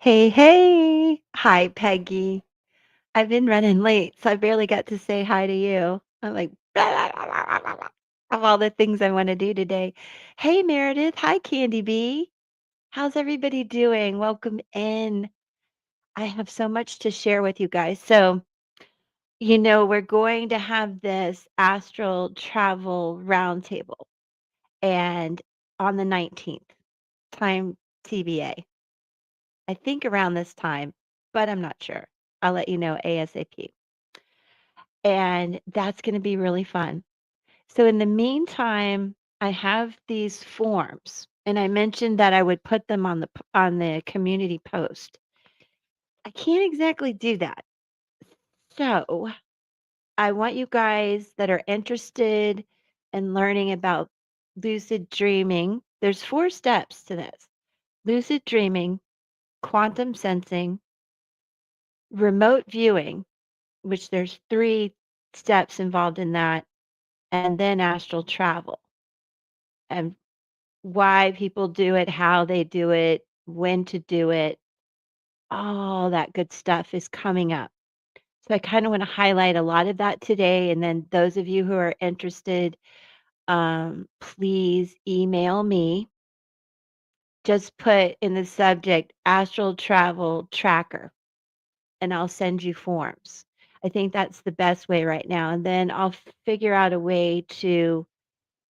Hey, hey. Hi, Peggy. I've been running late, so I barely got to say hi to you. I'm like, of all the things I want to do today. Hey, Meredith. Hi, Candy Bee. How's everybody doing? Welcome in. I have so much to share with you guys. We're going to have this astral travel roundtable and on the 19th, time TBA. I think around this time, but I'm not sure. I'll let you know ASAP. And that's going to be really fun. So in the meantime, I have these forms and I mentioned that I would put them on the community post. I can't exactly do that. So, I want you guys that are interested in learning about lucid dreaming. There's 4 steps to this. Lucid dreaming, quantum sensing, remote viewing, which there's 3 steps involved in that, and then astral travel, and why people do it, how they do it, when to do it, all that good stuff is coming up. So I kind of want to highlight a lot of that today. And then those of you who are interested, please email me. Just put in the subject astral travel tracker and I'll send you forms. I think that's the best way right now. And then I'll figure out a way to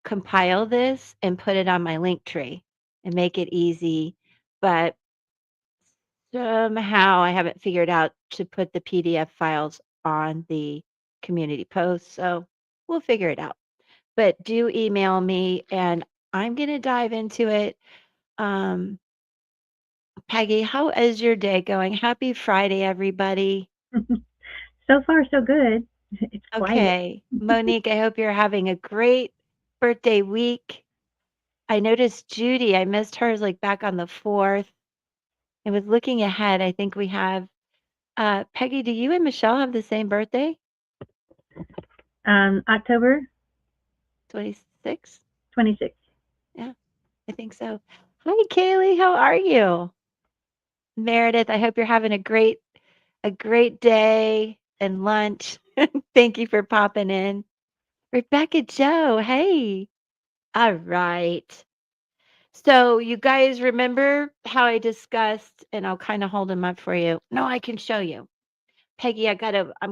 compile this and put it on my link tree and make it easy. But somehow I haven't figured out to put the PDF files on the community post. So we'll figure it out. But do email me and I'm going to dive into it. Um, Peggy, how is your day going? Happy Friday, everybody. So far, so good. It's quiet. Okay. Monique, I hope you're having a great birthday week. I noticed Judy, I missed hers like back on the 4th. I was looking ahead. I think we have Peggy, do you and Michelle have the same birthday? October 26? 26th. Yeah, I think so. Hi, Kaylee. How are you? Meredith, I hope you're having a great day and lunch. Thank you for popping in. Rebecca Joe, hey. All right. So you guys remember how I discussed, and I'll kind of hold them up for you. No, I can show you. Peggy, I'm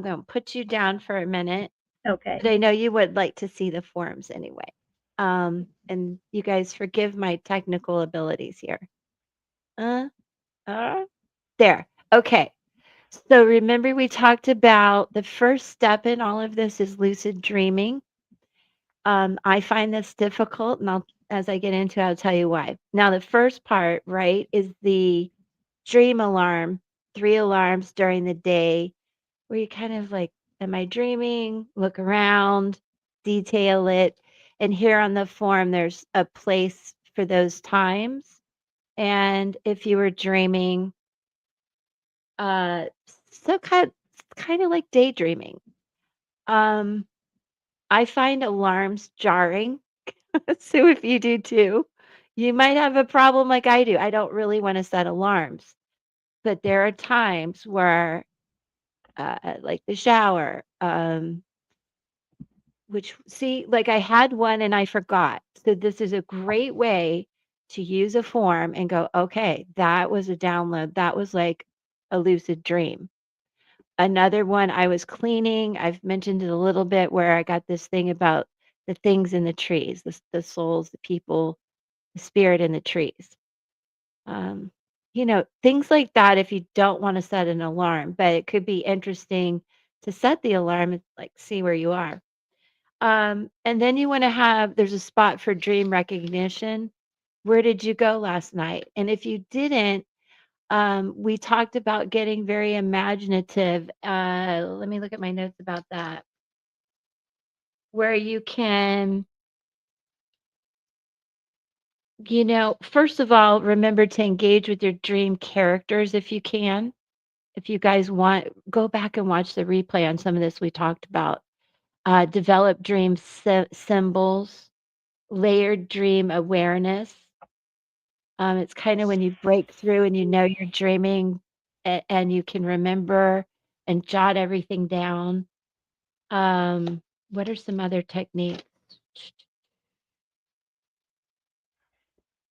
gonna put you down for a minute, but Okay. I know you would like to see the forms anyway. And you guys forgive my technical abilities here. Uh, uh, there. Okay. So remember we talked about the first step in all of this is lucid dreaming. I find this difficult, and as I get into it, I'll tell you why. Now, the first part, right, is the dream alarm, 3 alarms during the day, where you kind of like, am I dreaming? Look around, detail it. And here on the form, there's a place for those times. And if you were dreaming, uh, so kind of like daydreaming. Um, I find alarms jarring. So if you do too, you might have a problem like I do. I don't really want to set alarms, but there are times where, like the shower, which see, like I had one and I forgot. So this is a great way to use a form and go, okay, that was a download. That was like a lucid dream. Another one, I was cleaning. I've mentioned it a little bit where I got this thing about the things in the trees, the souls, the people, the spirit in the trees. Um, things like that if you don't want to set an alarm, but it could be interesting to set the alarm and like see where you are. And then you want to there's a spot for dream recognition. Where did you go last night? And if you didn't, we talked about getting very imaginative. Let me look at my notes about that, where you can, first of all, remember to engage with your dream characters if you can. If you guys want, go back and watch the replay on some of this we talked about. Develop dream symbols, layered dream awareness. It's kinda when you break through and you know you're dreaming and you can remember and jot everything down. What are some other techniques?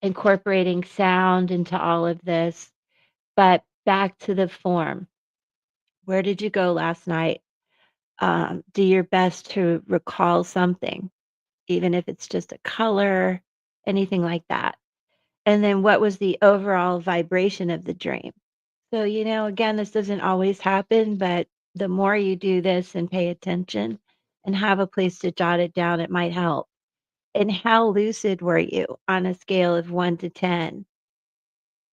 Incorporating sound into all of this, but back to the form. Where did you go last night? Do your best to recall something, even if it's just a color, anything like that. And then what was the overall vibration of the dream? So, again, this doesn't always happen, but the more you do this and pay attention and have a place to jot it down, it might help. And how lucid were you on a scale of 1 to 10?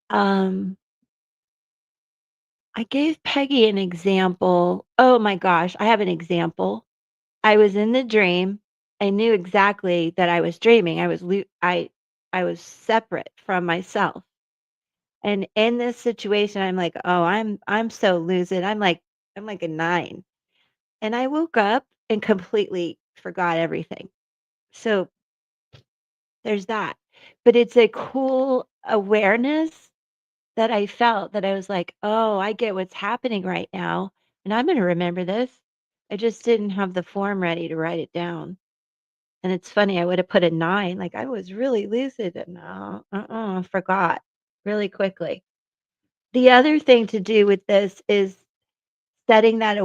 Um, I gave Peggy an example. Oh my gosh, I have an example. I was in the dream. I knew exactly that I was dreaming. I was separate from myself. And in this situation, I'm like, "Oh, I'm so lucid." I'm like a 9. And I woke up and completely forgot everything. So there's that. But it's a cool awareness that I felt that I was like, "Oh, I get what's happening right now, and I'm gonna remember this." I just didn't have the form ready to write it down. And it's funny, I would have put a 9, like, I was really lucid, and no, forgot really quickly. The other thing to do with this is setting that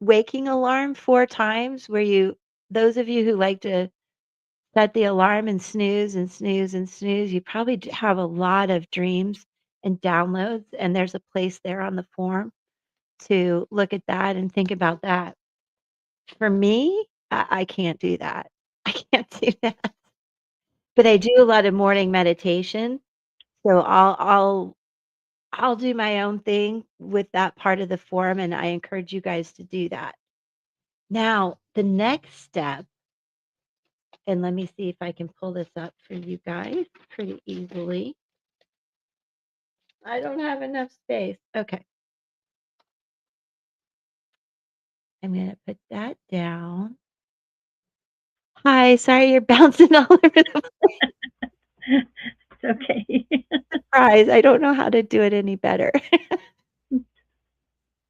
waking alarm 4 times where those of you who like to set the alarm and snooze and snooze and snooze, you probably have a lot of dreams and downloads, and there's a place there on the form to look at that and think about that. For me, I can't do that. I can't do that. But I do a lot of morning meditation, so I'll do my own thing with that part of the form, and I encourage you guys to do that. Now, the next step, and let me see if I can pull this up for you guys pretty easily. I don't have enough space. Okay, I'm gonna put that down. Hi, sorry you're bouncing all over the It's okay. prize. I don't know how to do it any better.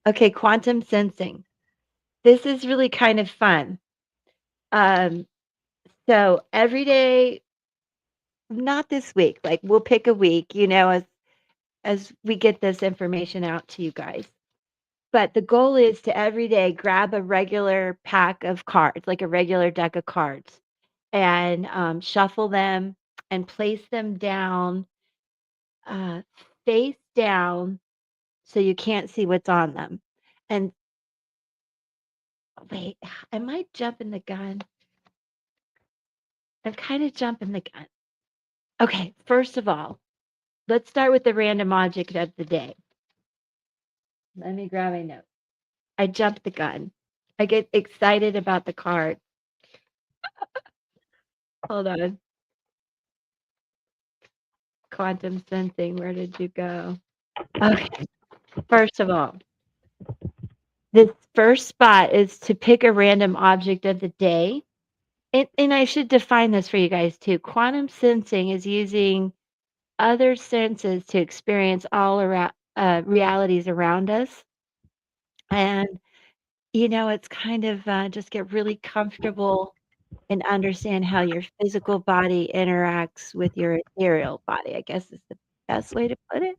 Okay, quantum sensing. This is really kind of fun. Um, so every day, not this week, like we'll pick a week, as we get this information out to you guys. But the goal is to every day grab a regular pack of cards, like a regular deck of cards, and shuffle them and place them down, uh, face down, so you can't see what's on them. And wait, I might jump in the gun. I'm kind of jumping the gun. Okay, first of all, let's start with the random object of the day. Let me grab my notes. I jumped the gun. I get excited about the card. Hold on. Quantum sensing, where did you go? Okay, first of all, this first spot is to pick a random object of the day. And I should define this for you guys too. Quantum sensing is using other senses to experience all around realities around us. And it's kind of just get really comfortable and understand how your physical body interacts with your ethereal body, I guess is the best way to put it.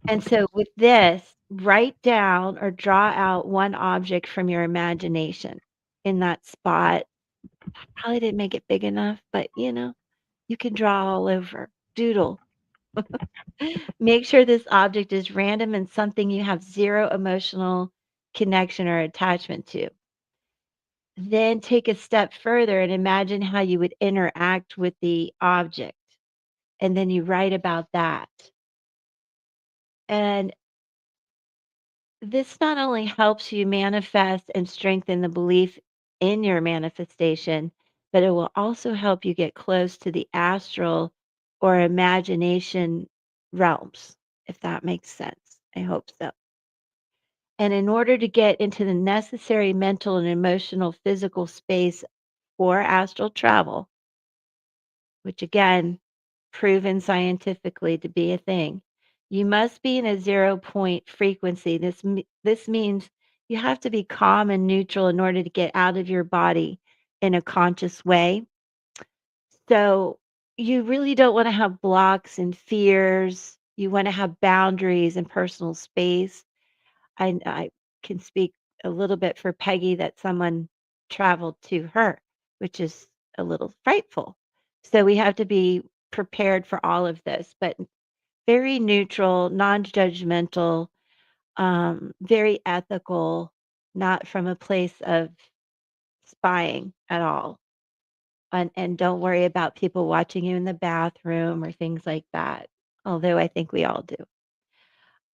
And so with this, write down or draw out one object from your imagination in that spot. Probably didn't make it big enough, but you can draw all over. Doodle. Make sure this object is random and something you have zero emotional connection or attachment to. Then take a step further and imagine how you would interact with the object. And then you write about that. And this not only helps you manifest and strengthen the belief in your manifestation, but it will also help you get close to the astral or imagination realms, if that makes sense. I hope so. And in order to get into the necessary mental and emotional physical space for astral travel, which again, proven scientifically to be a thing. You must be in a 0 point frequency. This means you have to be calm and neutral in order to get out of your body in a conscious way. So you really don't want to have blocks and fears. You want to have boundaries and personal space. I can speak a little bit for Peggy that someone traveled to her, which is a little frightful. So we have to be prepared for all of this, but very neutral, non-judgmental, very ethical, not from a place of spying at all. And don't worry about people watching you in the bathroom or things like that, although I think we all do.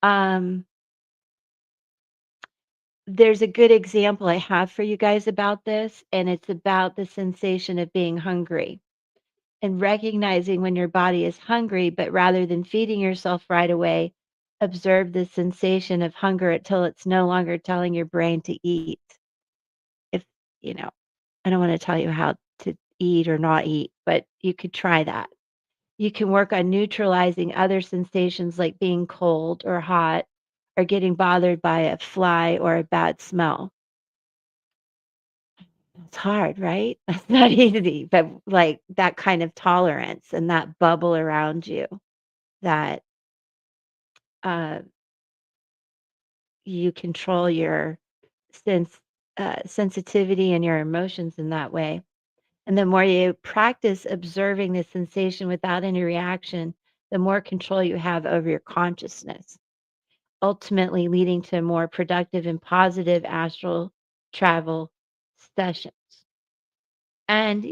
Um, there's a good example I have for you guys about this, and it's about the sensation of being hungry and recognizing when your body is hungry, but rather than feeding yourself right away, observe the sensation of hunger until it's no longer telling your brain to eat. If, you know, I don't want to tell you how to eat or not eat, but you could try that. You can work on neutralizing other sensations like being cold or hot or getting bothered by a fly or a bad smell. It's hard, right? That's not easy, but like that kind of tolerance and that bubble around you that uh, you control your sense sensitivity and your emotions in that way. And the more you practice observing the sensation without any reaction, the more control you have over your consciousness, ultimately leading to more productive and positive astral travel sessions. And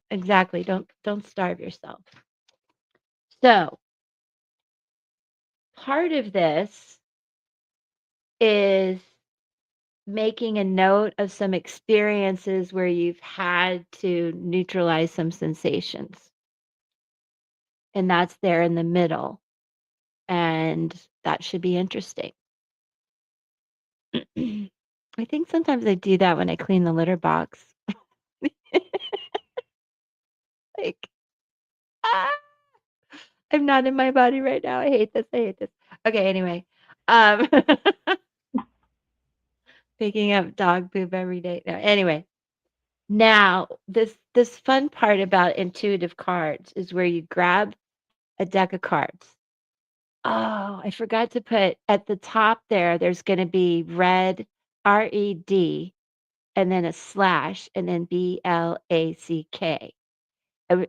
exactly, don't starve yourself. So, part of this is making a note of some experiences where you've had to neutralize some sensations. And that's there in the middle. And that should be interesting. I think sometimes I do that when I clean the litter box. Like, ah, I'm not in my body right now. I hate this. I hate this. Okay, anyway. Um picking up dog poop every day. No, anyway. Now, this fun part about intuitive cards is where you grab a deck of cards. Oh, I forgot to put at the top there, there's going to be red, RED, and then a slash, and then BLACK.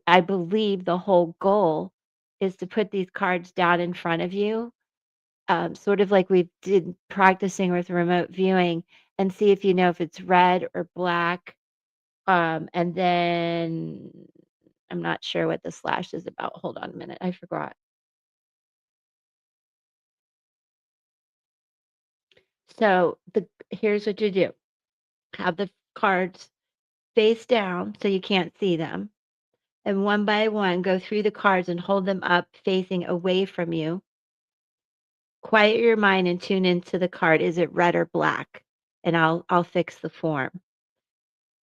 I believe the whole goal is to put these cards down in front of you, sort of like we did practicing with remote viewing, and see if you know if it's red or black. And then I'm not sure what the slash is about. Hold on a minute. I forgot. So here's what you do. Have the cards face down so you can't see them. And one by one, go through the cards and hold them up facing away from you. Quiet your mind and tune into the card. Is it red or black? And I'll fix the form.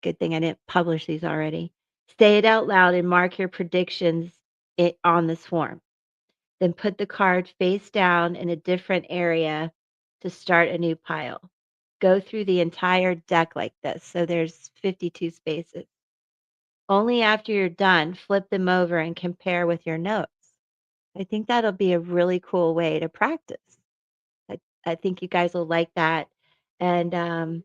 Good thing I didn't publish these already. Say it out loud and mark your predictions on this form. Then put the card face down in a different area to start a new pile. Go through the entire deck like this. So there's 52 spaces. Only after you're done, flip them over and compare with your notes. I think that'll be a really cool way to practice. I think you guys will like that. And,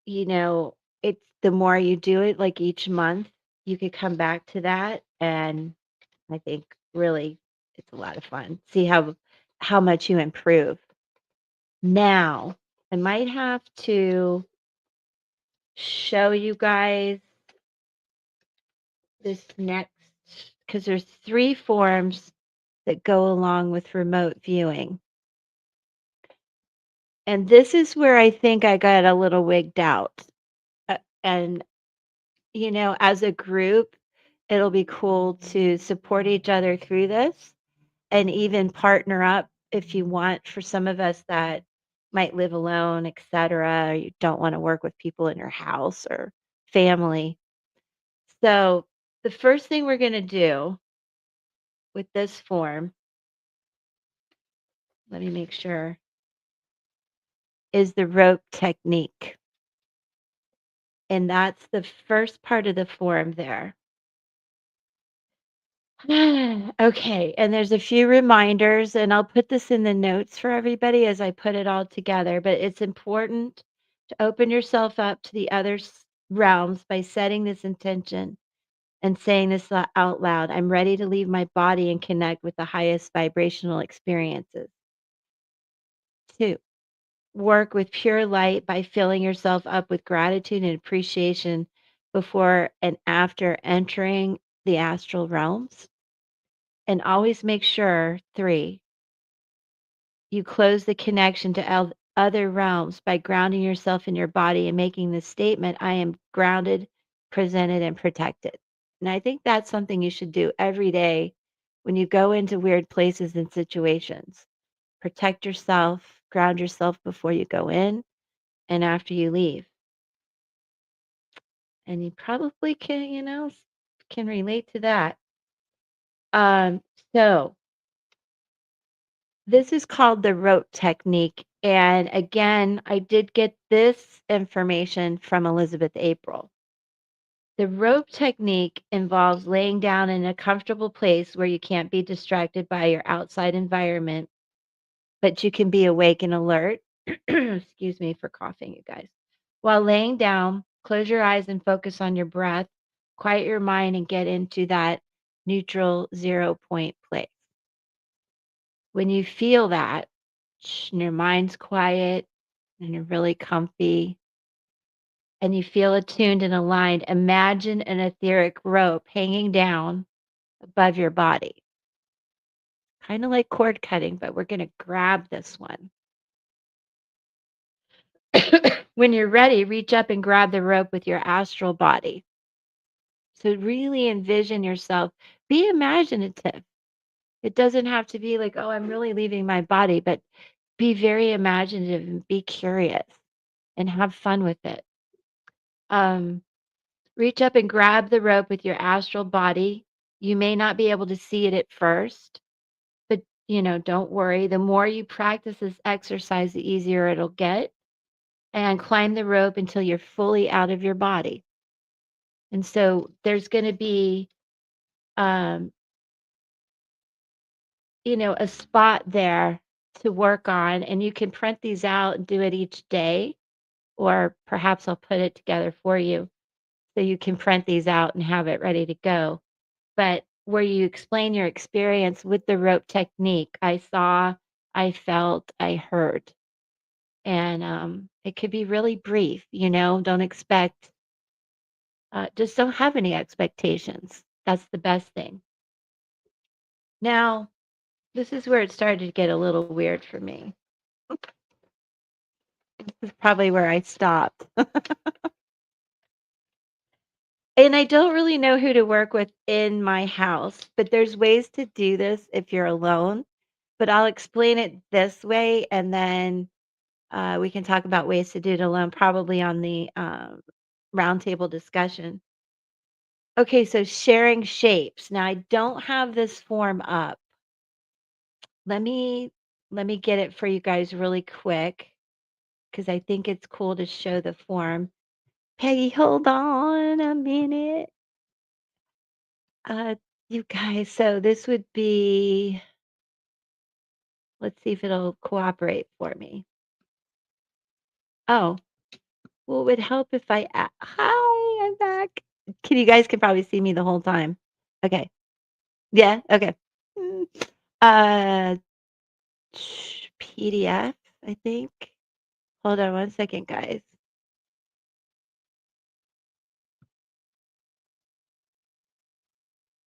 you know, it's the more you do it, like each month, you could come back to that. And I think really it's a lot of fun. See how much you improve. Now, I might have to show you guys this next because there's 3 forms that go along with remote viewing. And this is where I think I got a little wigged out. And as a group, it'll be cool to support each other through this and even partner up if you want for some of us that might live alone, etc. You don't want to work with people in your house or family. So The first thing we're going to do with this form, let me make sure, is the rope technique. And that's the first part of the form there. Okay, and there's a few reminders, and I'll put this in the notes for everybody as I put it all together. But it's important to open yourself up to the other realms by setting this intention and saying this out loud. I'm ready to leave my body and connect with the highest vibrational experiences. Two, work with pure light by filling yourself up with gratitude and appreciation before and after entering the astral realms. And always make sure, three, you close the connection to other realms by grounding yourself in your body and making the statement, I am grounded, presented, and protected. And I think that's something you should do every day when you go into weird places and situations. Protect yourself, ground yourself before you go in and after you leave. And you probably can, can relate to that. Um, so this is called the rope technique. And again, I did get this information from Elizabeth April. The rope technique involves laying down in a comfortable place where you can't be distracted by your outside environment, but you can be awake and alert. Excuse me for coughing, you guys. While laying down, close your eyes and focus on your breath. Quiet your mind and get into that neutral 0 point place. When you feel that, and your mind's quiet and you're really comfy and you feel attuned and aligned, imagine an etheric rope hanging down above your body. Kind of like cord cutting, but we're going to grab this one. When you're ready, reach up and grab the rope with your astral body. So really envision yourself. Be imaginative. It doesn't have to be like, oh, I'm really leaving my body, but be very imaginative and be curious and have fun with it. Um, Reach up and grab the rope with your astral body. You may not be able to see it at first, but don't worry. The more you practice this exercise, the easier it'll get. And climb the rope until you're fully out of your body. And so there's going to be, um, a spot there to work on, and you can print these out and do it each day, or perhaps I'll put it together for you so you can print these out and have it ready to go. But where you explain your experience with the rope technique, I saw, I felt, I heard. And it could be really brief, don't expect, just don't have any expectations. That's the best thing. Now, this is where it started to get a little weird for me. This is probably where I stopped. And I don't really know who to work with in my house, but there's ways to do this if you're alone. But I'll explain it this way, and then we can talk about ways to do it alone, probably on the roundtable discussion. Okay, so sharing shapes. Now I don't have this form up. Let me get it for you guys really quick because I think it's cool to show the form. Peggy, hold on a minute. Uh, you guys, so this would be, let's see if it'll cooperate for me. Oh, well, it would help if hi, I'm back. You guys can probably see me the whole time. Okay. Yeah, okay. Mm, Uh, PDF, I think. Hold on one second, guys.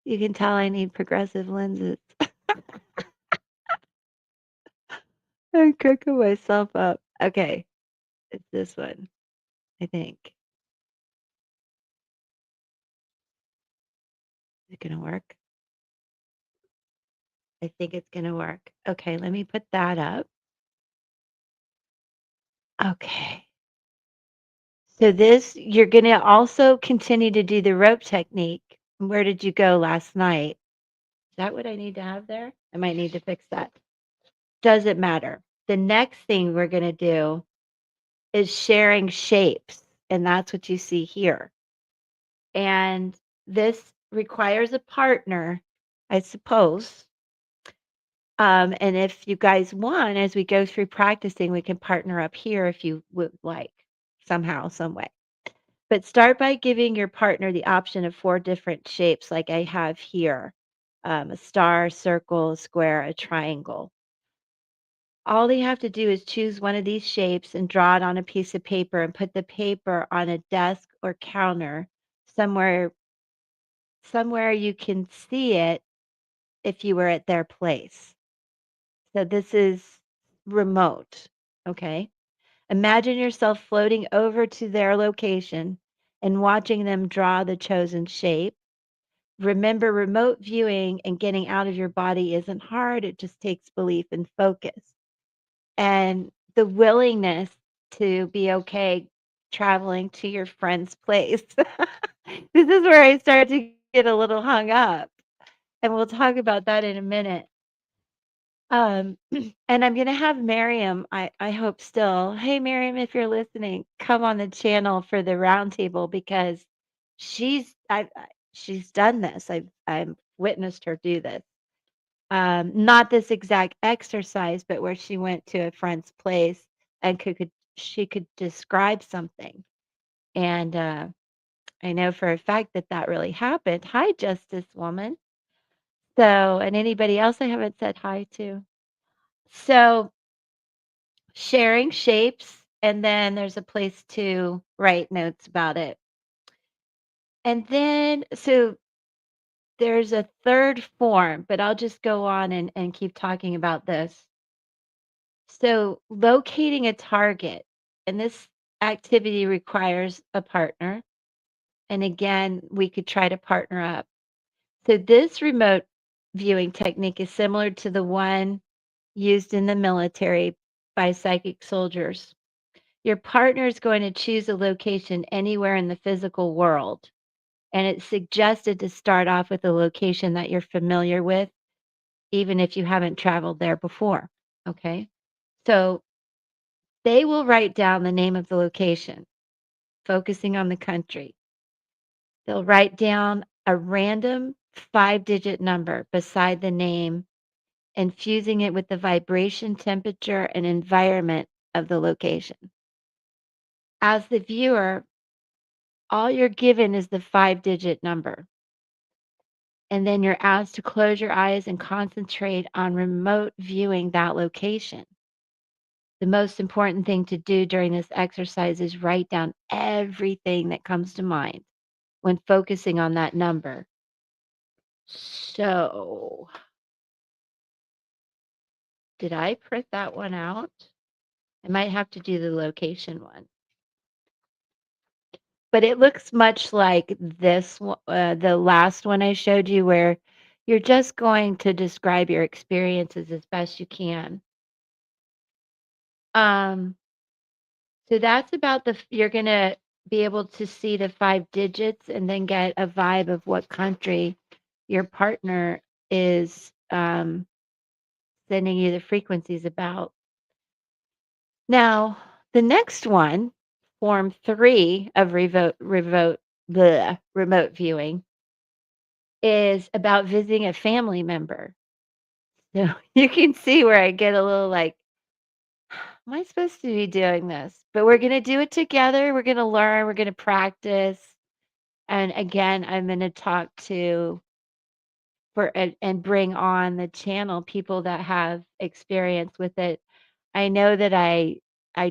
You can tell I need progressive lenses. I'm cracking myself up. Okay, it's this one, I think. Is it gonna work? I think it's gonna work. Okay, let me put that up. Okay. So this, you're gonna also continue to do the rope technique, Where did you go last night? Is that what I need to have there? I might need to fix that. Doesn't matter. The next thing we're going to do is sharing shapes, and that's what you see here. And this requires a partner, I suppose. And if you guys want, as we go through practicing, we can partner up here if you would like, somehow, some way. But start by giving your partner the option of 4 different shapes like I have here, a star, circle, a square, a triangle. All they have to do is choose one of these shapes and draw it on a piece of paper and put the paper on a desk or counter somewhere you can see it if you were at their place. So this is remote, okay? Imagine yourself floating over to their location and watching them draw the chosen shape. Remember, remote viewing and getting out of your body isn't hard. It just takes belief and focus and the willingness to be okay traveling to your friend's place. This is where I start to get a little hung up, and we'll talk about that in a minute. Um, and I'm gonna have Miriam, I hope still. Hey, Miriam, if you're listening, come on the channel for the roundtable because she's done this. I've witnessed her do this. Not this exact exercise, but where she went to a friend's place and she could describe something. And I know for a fact that that really happened. Hi, Justice Woman. So, and anybody else I haven't said hi to. So, sharing shapes, and then there's a place to write notes about it. And then, so there's a third form, but I'll just go on and keep talking about this. So, locating a target, and this activity requires a partner. And again, we could try to partner up. So, this remote viewing technique is similar to the one used in the military by psychic soldiers. Your partner is going to choose a location anywhere in the physical world. And it's suggested to start off with a location that you're familiar with, even if you haven't traveled there before. Okay. So they will write down the name of the location, focusing on the country. They'll write down a random 5-digit number beside the name and fusing it with the vibration, temperature, and environment of the location. As the viewer, all you're given is the 5-digit number. And then you're asked to close your eyes and concentrate on remote viewing that location. The most important thing to do during this exercise is write down everything that comes to mind when focusing on that number. So, did I print that one out? I might have to do the location one. But it looks much like this the last one I showed you where you're just going to describe your experiences as best you can. Um, so that's about you're going to be able to see the 5 digits and then get a vibe of what country your partner is sending you the frequencies about. Now, the next one, form 3 of remote viewing, is about visiting a family member. So you can see where I get a little like, am I supposed to be doing this? But we're going to do it together. We're going to learn. We're going to practice. And again, I'm going to talk to and bring on the channel people that have experience with it. I know that I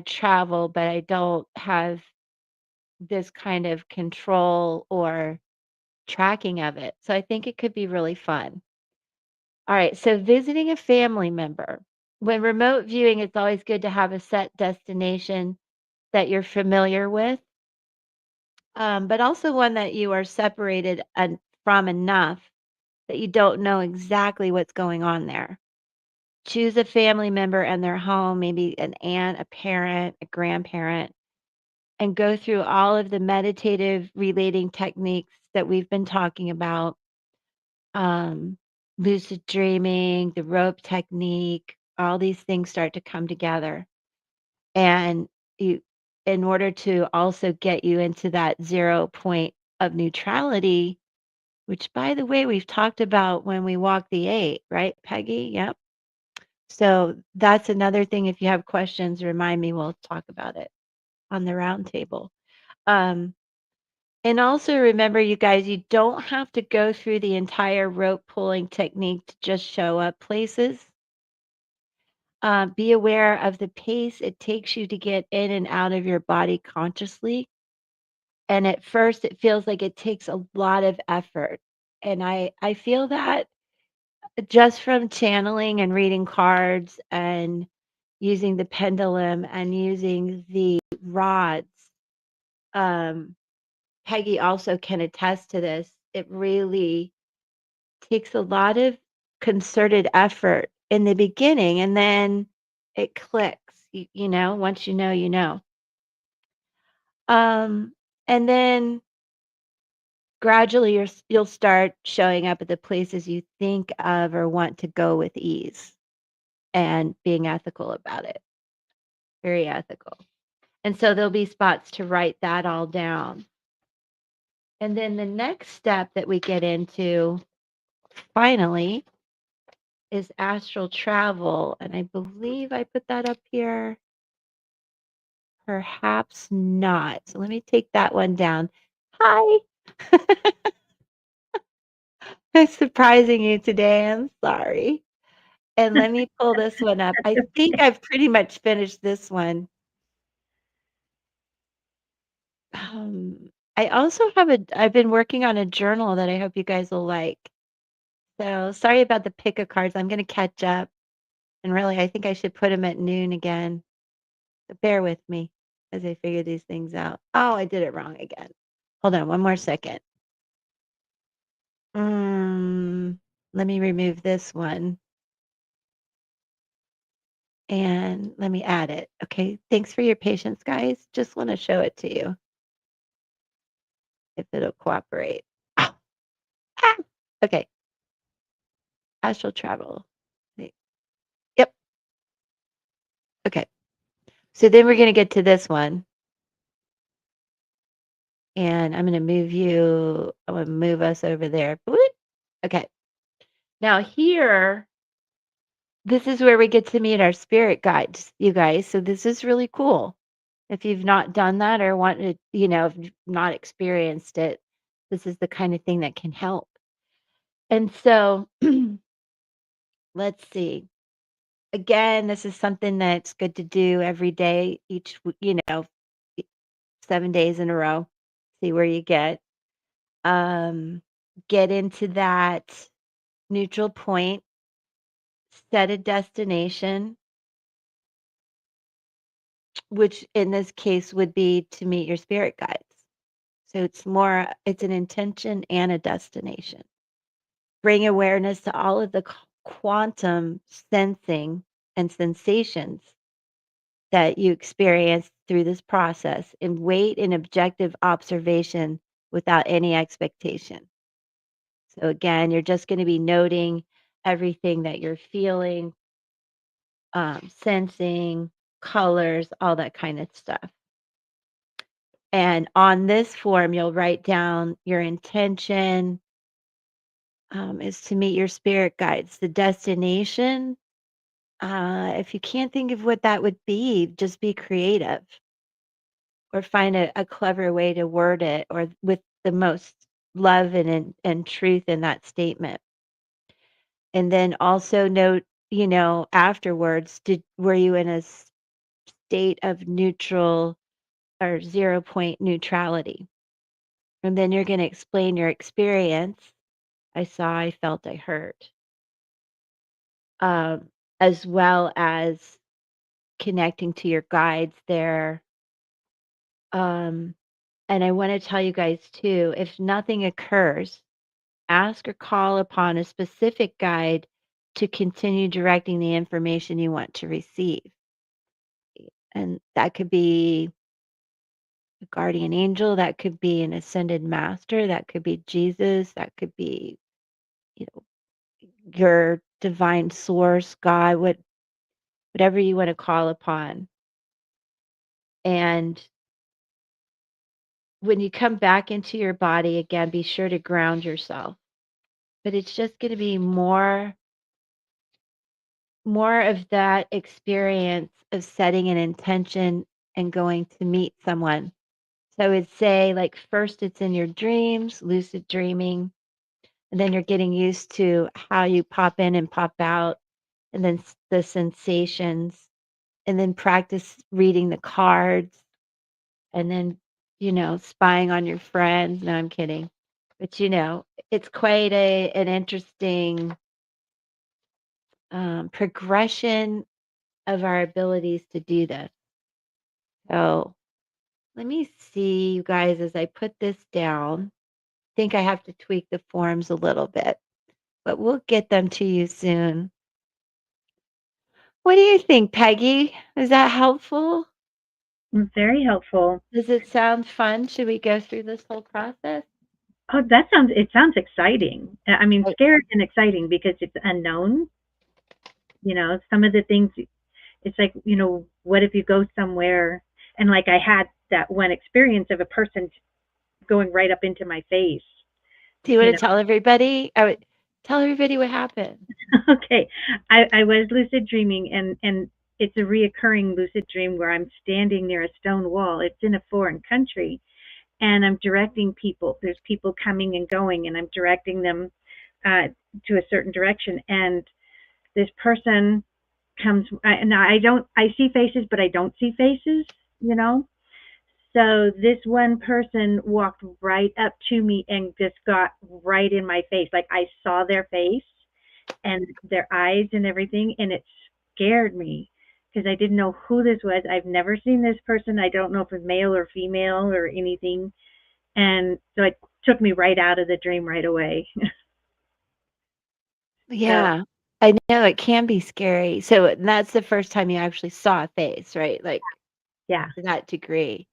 travel, but I don't have this kind of control or tracking of it. So I think it could be really fun. All right, so visiting a family member. When remote viewing, it's always good to have a set destination that you're familiar with, but also one that you are separated from enough that you don't know exactly what's going on there. Choose a family member and their home, maybe an aunt, a parent, a grandparent, and go through all of the meditative relating techniques that we've been talking about, um, lucid dreaming, the rope technique, all these things start to come together. And you, in order to also get you into that 0 point of neutrality, which by the way, we've talked about when we walk the 8, right, Peggy? Yep. So that's another thing. If you have questions, remind me, we'll talk about it on the round table. Um, and also remember, you guys, you don't have to go through the entire rope pulling technique to just show up places. Be aware of the pace it takes you to get in and out of your body consciously. And at first, it feels like it takes a lot of effort. And I feel that just from channeling and reading cards and using the pendulum and using the rods. Um, Peggy also can attest to this. It really takes a lot of concerted effort in the beginning, and then it clicks. Once you know, you know. Um, and then gradually you'll start showing up at the places you think of or want to go with ease and being ethical about it. Very ethical. And so there'll be spots to write that all down. And then the next step that we get into finally is astral travel. And I believe I put that up here. Perhaps not. So let me take that one down. Hi. I'm surprising you today. I'm sorry. And let me pull this one up. I That's think okay. I've pretty much finished this one. I also I've been working on a journal that I hope you guys will like. So sorry about the pick of cards. I'm going to catch up. And really, I think I should put them at noon again. So bear with me as I figure these things out. Oh, I did it wrong again. Hold on one more second. Mm, Let me remove this one and let me add it. Okay. Thanks for your patience, guys. Just want to show it to you if it'll cooperate. Ah, ah. Okay. Astral travel. Wait. Yep. Okay. So then we're going to get to this one. And I'm going to move you, I'm going to move us over there. Boop. Okay. Now, here, this is where we get to meet our spirit guides, you guys. So, this is really cool. If you've not done that or wanted, if you've not experienced it, this is the kind of thing that can help. And so, let's see. Again, this is something that's good to do every day, e- 7 days in a row. See where you get. Get into that neutral point, set a destination, which in this case would be to meet your spirit guides. So it's an intention and a destination. Bring awareness to all of the quantum sensing and sensations that you experience through this process and wait in objective observation without any expectation. So, again, you're just going to be noting everything that you're feeling, sensing, colors, all that kind of stuff. And on this form, you'll write down your intention is to meet your spirit guides. The destination, if you can't think of what that would be, just be creative or find a clever way to word it or with the most love and truth in that statement. And then also note, afterwards, were you in a state of neutral or 0 point neutrality? And then you're going to explain your experience. I saw, I felt, I heard, um, as well as connecting to your guides there. Um, and I want to tell you guys too, if nothing occurs, ask or call upon a specific guide to continue directing the information you want to receive. And that could be a guardian angel, that could be an ascended master, that could be Jesus, that could be, you know, your divine source, God, whatever you want to call upon. And when you come back into your body again, be sure to ground yourself. But it's just going to be more of that experience of setting an intention and going to meet someone. So I would say, like, first it's in your dreams, lucid dreaming, and then you're getting used to how you pop in and pop out, and then the sensations, and then practice reading the cards, and then, spying on your friends. No, I'm kidding. But, it's quite an interesting progression of our abilities to do this. So let me see, you guys, as I put this down. I think I have to tweak the forms a little bit, but we'll get them to you soon. What do you think, Peggy? Is that helpful? Very helpful. Does it sound fun? Should we go through this whole process? Oh, it sounds exciting. I mean, Right. scared and exciting because it's unknown. Some of the things, it's like, what if you go somewhere and like I had that one experience of a person going right up into my face, Do you you want know. to tell everybody? I would tell everybody what happened. Okay. I was lucid dreaming and it's a reoccurring lucid dream where I'm standing near a stone wall. It's in a foreign country and I'm directing people. There's people coming and going and I'm directing them uh, to a certain direction. And this person comes, and I see faces, but I don't see faces, you know? So this one person walked right up to me and just got right in my face. Like I saw their face and their eyes and everything, and it scared me because I didn't know who this was. I've never seen this person. I don't know if it's male or female or anything. And so it took me right out of the dream right away. So Yeah. I know it can be scary. So that's the first time you actually saw a face, right? Like yeah, to that degree.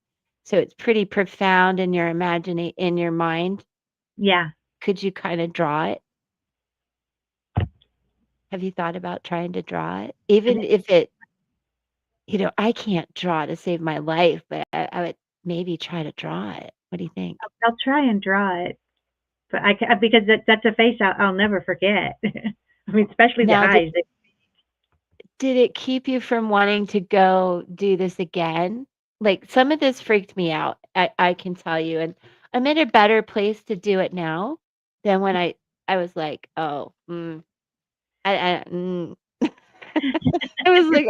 So it's pretty profound in your in your mind. yeah. Could you kind of draw it? Have you thought about trying to draw it? Even if I can't draw to save my life, but I would maybe try to draw it. What do you think? I'll try and draw it, but because that's a face I'll never forget. I mean, especially the Now, eyes. did it keep you from wanting to go do this again? Like, some of this freaked me out, I can tell you, and I'm in a better place to do it now than when I was like, "Oh, I I was like,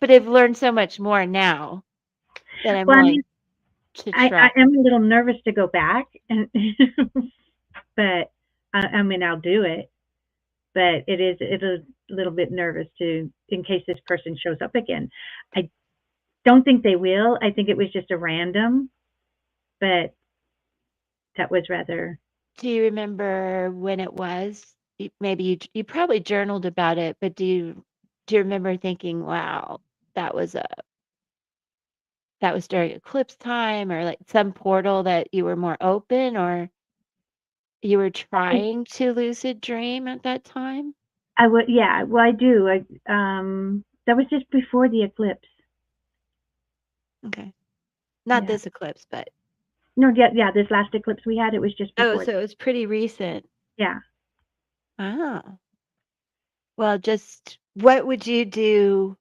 but I've learned so much more now that I'm Well, I willing mean, to I try. am a little nervous to go back, and but I mean, I'll do it. But it is a little bit nervous to in case this person shows up again. I don't think they will. I think it was just a random, but that was rather. Do you remember when it was? Maybe you probably journaled about it, but do you remember thinking, "Wow, that was a that was during eclipse time," or, like, some portal that you were more open, or you were trying to lucid dream at that time? I would, yeah. Well, I do. That was just before the eclipse. Okay. Not Yeah. this eclipse, but No, yeah, yeah. This last eclipse we had, it was just oh, before. so it was pretty recent. Yeah. Oh. Well, just what would you do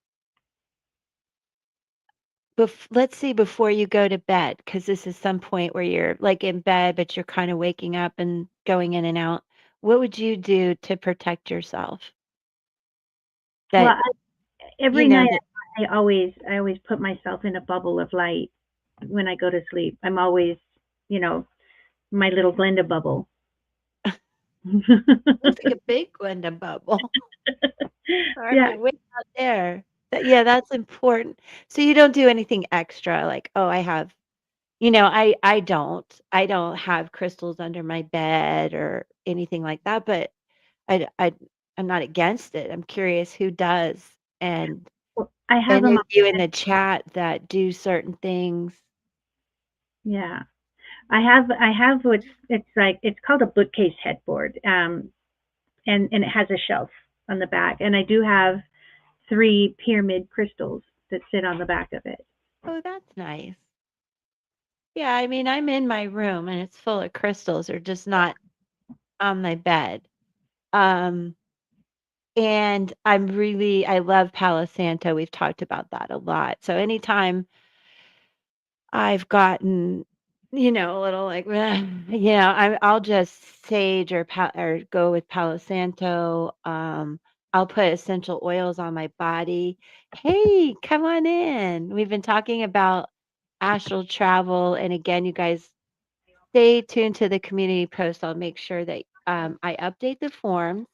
let's see, before you go to bed, because this is some point where you're, like, in bed, but you're kinda waking up and going in and out. What would you do to protect yourself? Well, That every night that I always put myself in a bubble of light when I go to sleep. I'm always, you know, my little Glenda bubble. looks like a big Glenda bubble. All Yeah. right, way out there. Yeah, that's important. So you don't do anything extra, like, "Oh, I have" I don't have crystals under my bed or anything like that, but I'm not against it. I'm curious who does, and Well, I have any them. of you in the chat that do certain things. Yeah. I have what's it's like it's called a bookcase headboard. And it has a shelf on the back. And I do have three pyramid crystals that sit on the back of it. Oh, that's nice. Yeah, I mean, I'm in my room and it's full of crystals. They're just not on my bed. Um, and I love Palo Santo. We've talked about that a lot. So anytime I've gotten, a little like, I'll just sage or go with Palo Santo. I'll put essential oils on my body. Hey, come on in. We've been talking about astral travel, and again, you guys stay tuned to the community post. I'll make sure that I update the forms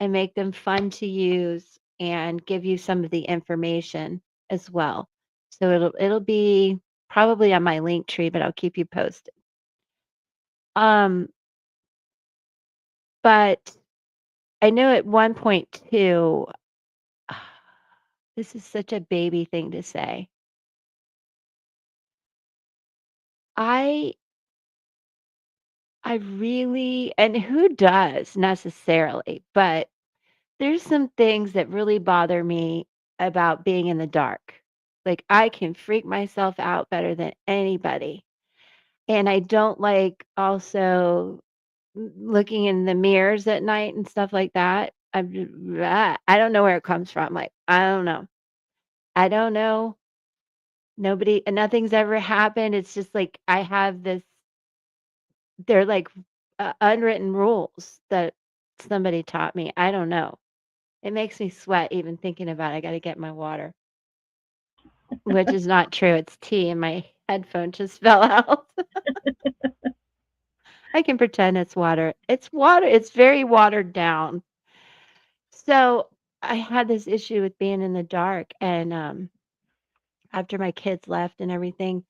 and make them fun to use and give you some of the information as well. So it'll be probably on my link tree, but I'll keep you posted. Um, but I know at one point too, this is such a baby thing to say. I I really, and who does necessarily, but there's some things that really bother me about being in the dark. Like, I can freak myself out better than anybody, and I don't like also looking in the mirrors at night and stuff like that. I don't know where it comes from, like, I don't know. I don't know. Nothing's ever happened. It's just like I have this they're like, unwritten rules that somebody taught me. I don't know. It makes me sweat even thinking about it. I gotta get my water, which is not true. It's tea and my headphone just fell out. I can pretend it's water. It's water. It's very watered down. So I had this issue with being in the dark, and after my kids left and everything,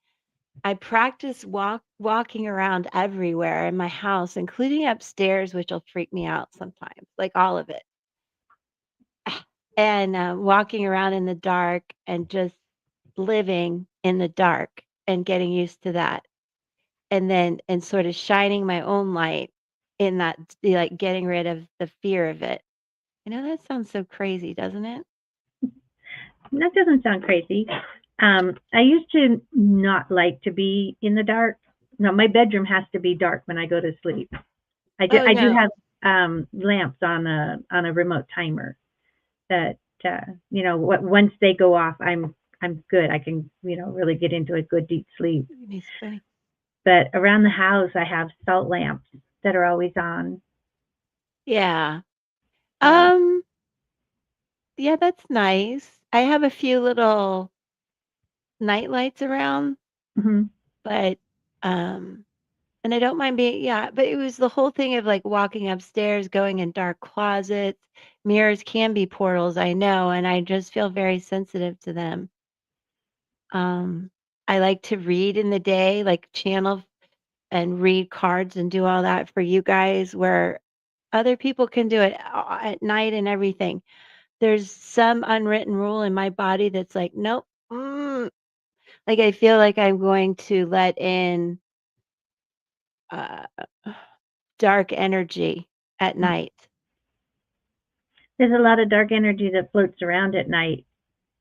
I practiced walking around everywhere in my house, including upstairs, which will freak me out sometimes, like all of it. And walking around in the dark and just living in the dark and getting used to that. And then and sort of shining my own light in that, like getting rid of the fear of it. I know that sounds so crazy, doesn't it? That doesn't sound crazy. I used to not like to be in the dark. No, my bedroom has to be dark when I go to sleep. Oh I do no. have lamps on a remote timer that once they go off, I'm good. I can really get into a good deep sleep. It's funny. But around the house, I have salt lamps that are always on. Yeah. So, Um, yeah, that's nice. I have a few little night lights around, mhm. but um and I don't mind being, yeah, but it was the whole thing of like walking upstairs, going in dark closets. Mirrors can be portals, I know, and I just feel very sensitive to them. Um, I like to read in the day, like channel and read cards and do all that for you guys where other people can do it at night and everything. There's some unwritten rule in my body that's like, nope. Like I feel like I'm going to let in uh, dark energy at night. There's a lot of dark energy that floats around at night.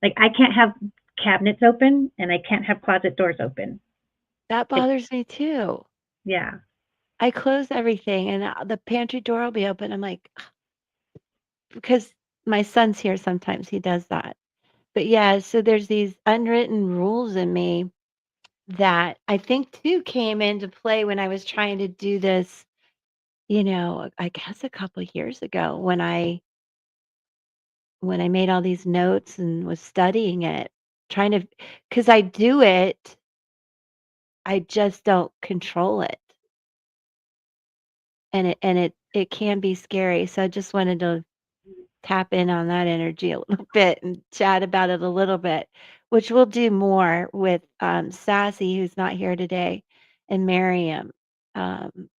Like I can't have cabinets open and I can't have closet doors open. That It, bothers me too. yeah. I close everything and the pantry door will be open. I'm like, because my son's here sometimes, he does that. But yeah, so there's these unwritten rules in me that I think too came into play when I was trying to do this, I guess a couple years ago when I made all these notes and was studying it, trying to because I do it, I just don't control it. And it can be scary. So I just wanted to tap in on that energy a little bit and chat about it a little bit, which we'll do more with Sassy, who's not here today, and Miriam. Um,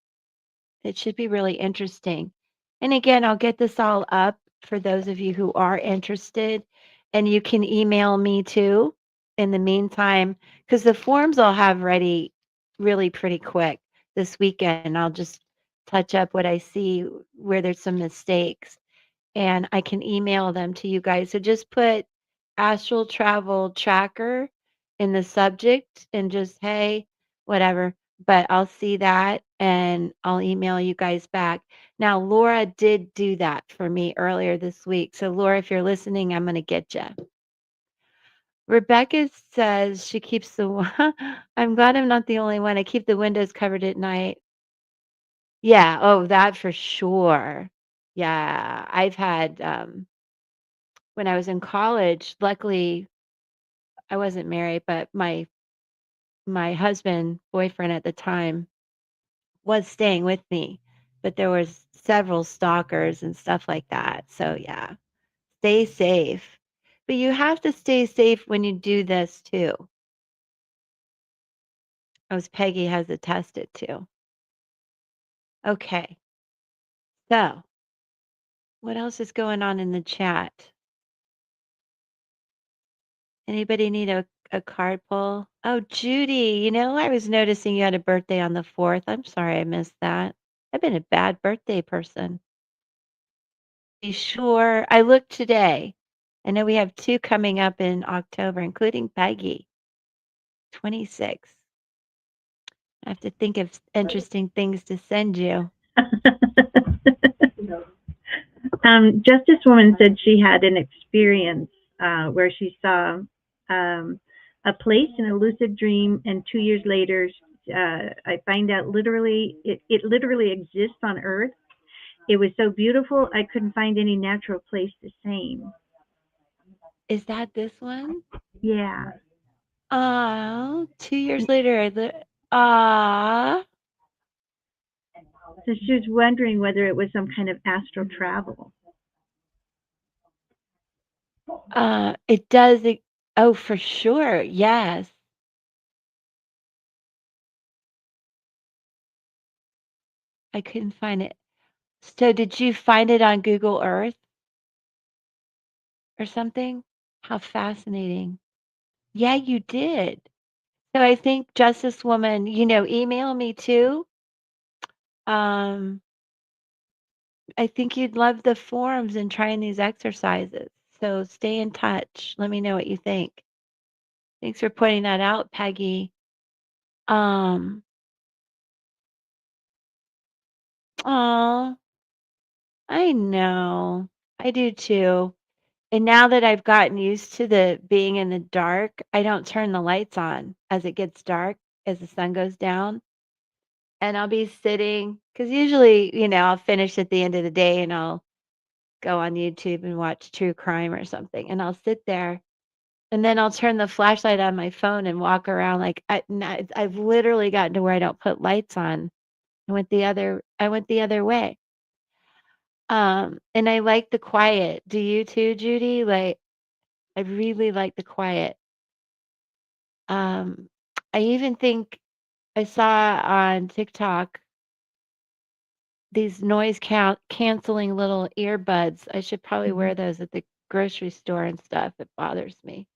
it should be really interesting. And again, I'll get this all up for those of you who are interested, and you can email me too in the meantime, because the forms I'll have ready. really pretty quick this weekend. I'll just touch up what I see where there's some mistakes, and I can email them to you guys. So just put astral travel tracker in the subject and just, hey, whatever. But I'll see that and I'll email you guys back. Now, Laura did do that for me earlier this week. So, Laura, if you're listening, I'm going to get you. Rebecca says she keeps I'm glad I'm not the only one. I keep the windows covered at night. Yeah. Oh, that for sure. Yeah. I've had, when I was in college, luckily I wasn't married, but my husband, boyfriend at the time, was staying with me, but there was several stalkers and stuff like that. So yeah, stay safe. But you have to stay safe when you do this too, as Peggy has attested to. Okay. So, what else is going on in the chat? Anybody need a card pull? Oh, Judy, I was noticing you had a birthday on the 4th. I'm sorry I missed that. I've been a bad birthday person. Be sure. I looked today. I know we have 2 coming up in October, including Peggy, 26. I have to think of interesting things to send you. Justice Woman said she had an experience where she saw a place in a lucid dream, and 2 years later, I find out it literally exists on Earth. It was so beautiful, I couldn't find any natural place the same. Is that this one? Yeah. Oh, 2 years later, ah, So she was wondering whether it was some kind of astral travel. it does. Oh, for sure. Yes. I couldn't find it. So, did you find it on Google Earth or something? How fascinating. Yeah, you did. So, I think Justice Woman, email me too. Um, I think you'd love the forums and trying these exercises. So, stay in touch. Let me know what you think. Thanks for pointing that out, Peggy. Um, oh, I know. I do too. And now that I've gotten used to the being in the dark, I don't turn the lights on as it gets dark, as the sun goes down. And I'll be sitting, because usually, I'll finish at the end of the day and I'll go on YouTube and watch true crime or something. And I'll sit there and then I'll turn the flashlight on my phone and walk around like I've literally gotten to where I don't put lights on. I went the other way. And I like the quiet. Do you too, Judy? Like, I really like the quiet. Um, I even think I saw on TikTok these noise canceling little earbuds. I should probably Mm-hmm. wear those at the grocery store and stuff. It bothers me.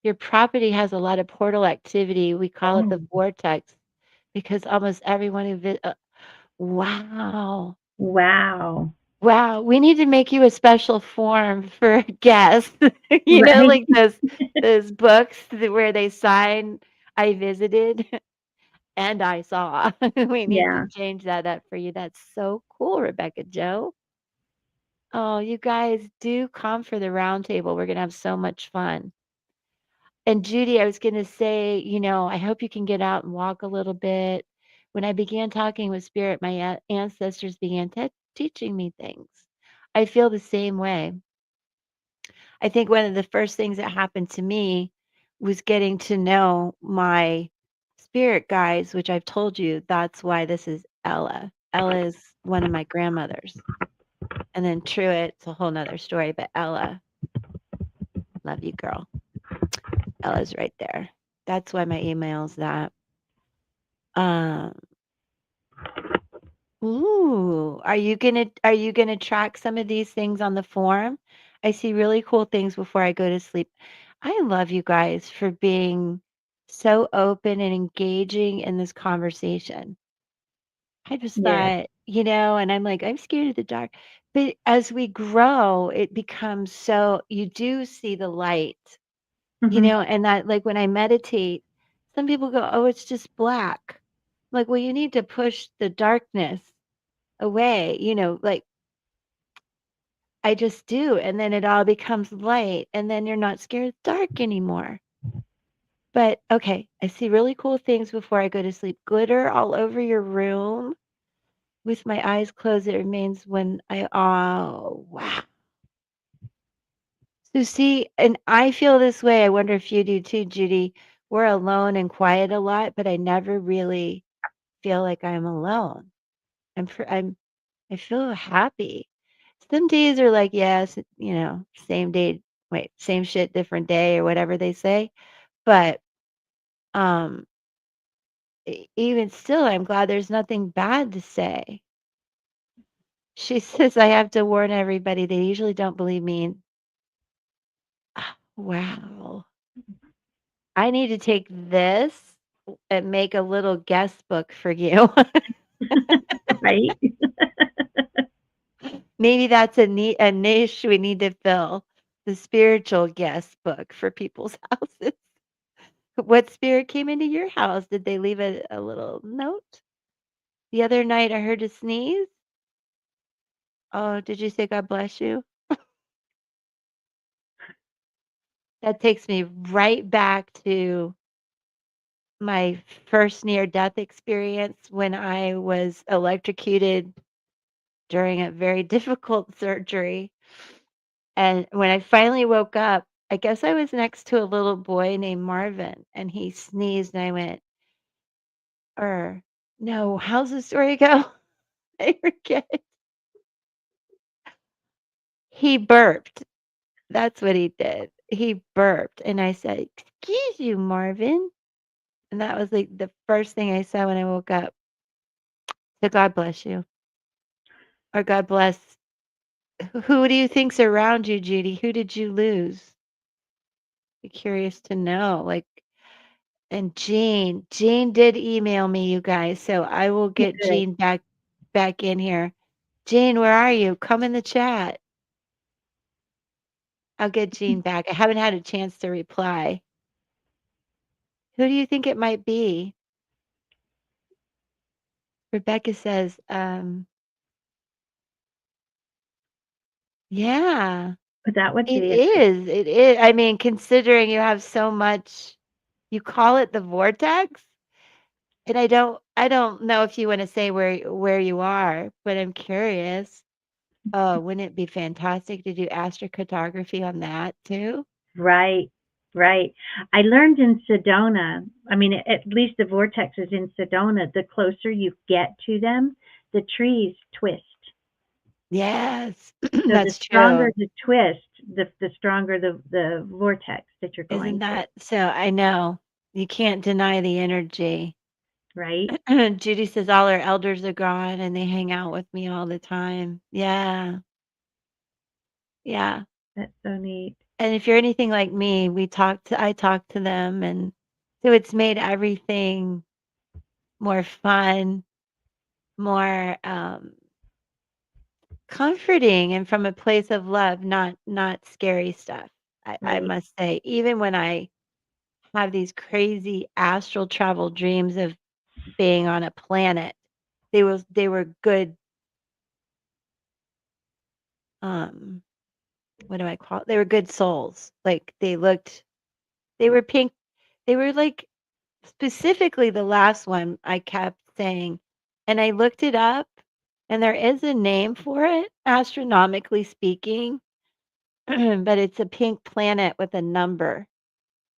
Your property has a lot of portal activity. We call it the Oh, vortex because almost everyone wow. wow. Wow, we need to make you a special form for guests. Right? Like those books where they sign, "I visited and I saw." We need to Yeah. change that up for you. That's so cool, Rebecca Joe. Oh, you guys do come for the round table. We're gonna have so much fun. And Judy, I was gonna say, I hope you can get out and walk a little bit. When I began talking with spirit, my ancestors began teaching me things. I feel the same way. I think one of the first things that happened to me was getting to know my spirit guides, which I've told you that's why this is Ella. Ella is one of my grandmothers. And then Truett's a whole nother story, but Ella, love you, girl. Ella's right there. That's why my email's that. Um, ooh, are you gonna track some of these things on the form? I see really cool things before I go to sleep. I love you guys for being so open and engaging in this conversation. I just Yes. thought, and I'm like, I'm scared of the dark. But as we grow, it becomes so you do see the light, Hmm. and that like when I meditate, some people go, "Oh, it's just black." Like, well, you need to push the darkness away, like I just do. And then it all becomes light. And then you're not scared of dark anymore. But okay, I see really cool things before I go to sleep. Glitter all over your room. With my eyes closed, it remains when oh, wow. So see, and I feel this way. I wonder if you do too, Judy. We're alone and quiet a lot, but I never really feel like I'm alone. I'm I feel happy. Some days are like, yes, same day, wait, same shit, different day or whatever they say. But um even still, I'm glad there's nothing bad to say. She says I have to warn everybody. They usually don't believe me. Wow. I need to take this and make a little guest book for you. Right. Maybe that's a niche we need to fill. The spiritual guest book for people's houses. What spirit came into your house? Did they leave a little note? The other night I heard a sneeze. Oh, did you say God bless you? That takes me right back to my first near death experience when I was electrocuted during a very difficult surgery. And when I finally woke up, I guess I was next to a little boy named Marvin, and he sneezed, and I went, or no, how's the story go? I forget. He burped. That's what he did. He burped, and I said, "Excuse you, Marvin." And that was like the first thing I said when I woke up. So God bless you, or God bless. Who do you think's around you, Judy? Who did you lose? Be curious to know. Like, and Jean did email me, you guys. So I will get Good. Jean back in here. Jean, where are you? Come in the chat. I'll get Jean back. I haven't had a chance to reply. Who do you think it might be? Rebecca says, yeah, But that would it be interesting. is. It is. I mean, considering you have so much, you call it the vortex, and I don't know if you want to say where you are, but I'm curious. Wouldn't it be fantastic to do astrocartography on that too? Right. Right. I learned in Sedona, I mean, at least the vortexes in Sedona, the closer you get to them, the trees twist. Yes, So the that's stronger true. the twist, the stronger the vortex that you're Isn't going through, that so? I know you can't deny the energy. right? Judy says all our elders are gone and they hang out with me all the time. Yeah, yeah. That's so neat. And if you're anything like me, I talk to them, and so it's made everything more fun, more comforting, and from a place of love, not scary stuff. I Right. must say, even when I have these crazy astral travel dreams of being on a planet, they were good. Um, what do I call it? They were good souls. Like they were pink. They were like specifically the last one I kept saying, and I looked it up, and there is a name for it, astronomically speaking, but it's a pink planet with a number.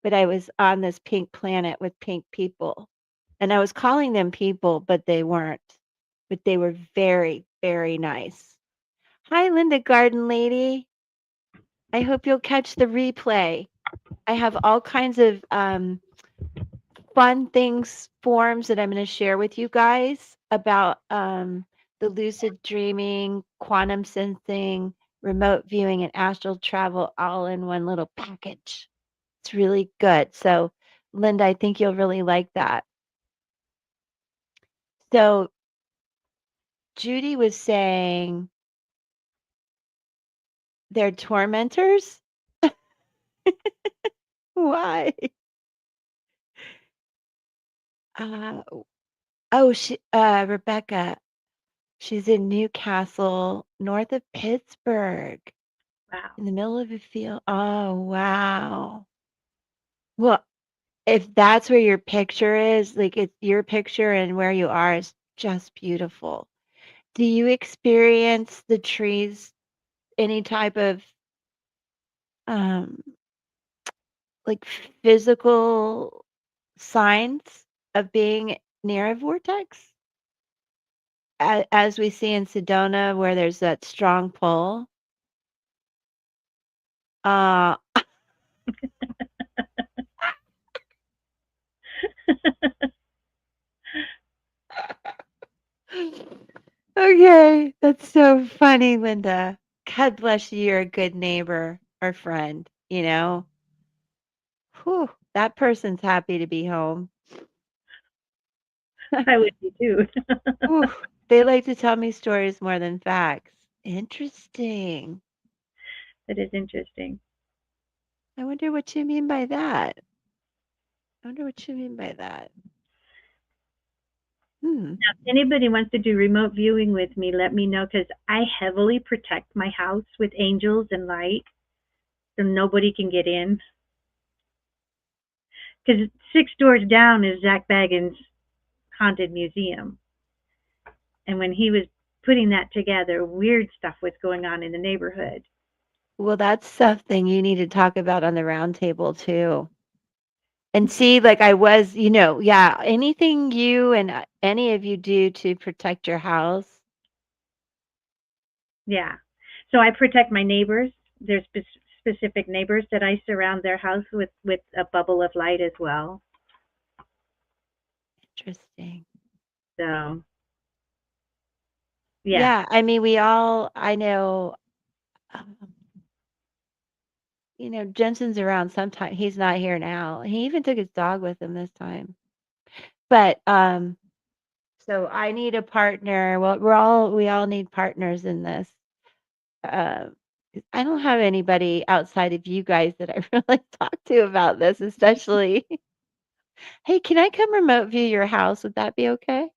But I was on this pink planet with pink people, and I was calling them people, but they weren't. But they were very, very nice. Hi, Linda Garden Lady. I hope you'll catch the replay. I have all kinds of fun things, forms that I'm going to share with you guys about the lucid dreaming, quantum sensing, remote viewing, and astral travel all in one little package. It's really good. So Linda, I think you'll really like that. So Judy was saying they're tormentors. Why? Uh, oh, Rebecca. She's in Newcastle, north of Pittsburgh, Wow. in the middle of a field. Oh, wow. Well, if that's where your picture is, like it's your picture and where you are is just beautiful. Do you experience the trees any type of um like physical signs of being near a vortex? As we see in Sedona where there's that strong pull. Uh Okay, that's so funny, Linda. God bless you. You're a good neighbor or friend, you know? Whew, that person's happy to be home. I would be too. Whew, they like to tell me stories more than facts. Interesting. That is interesting. I wonder what you mean by that. I wonder what you mean by that. Hmm. Now, if anybody wants to do remote viewing with me, let me know because I heavily protect my house with angels and light so nobody can get in. Because 6 doors down is Zach Baggins' haunted museum. And when he was putting that together, weird stuff was going on in the neighborhood. Well, that's something you need to talk about on the round table too. And see, like I was, yeah, anything you and any of you do to protect your house. Yeah. So I protect my neighbors. There's specific neighbors that I surround their house with a bubble of light as well. Interesting. So, yeah. Yeah, I mean, I know, um, Jensen's around sometime. He's not here now. He even took his dog with him this time. But, so I need a partner. Well, we all need partners in this. 'Cause I don't have anybody outside of you guys that I really talk to about this, especially. Hey, can I come remote view your house? Would that be okay?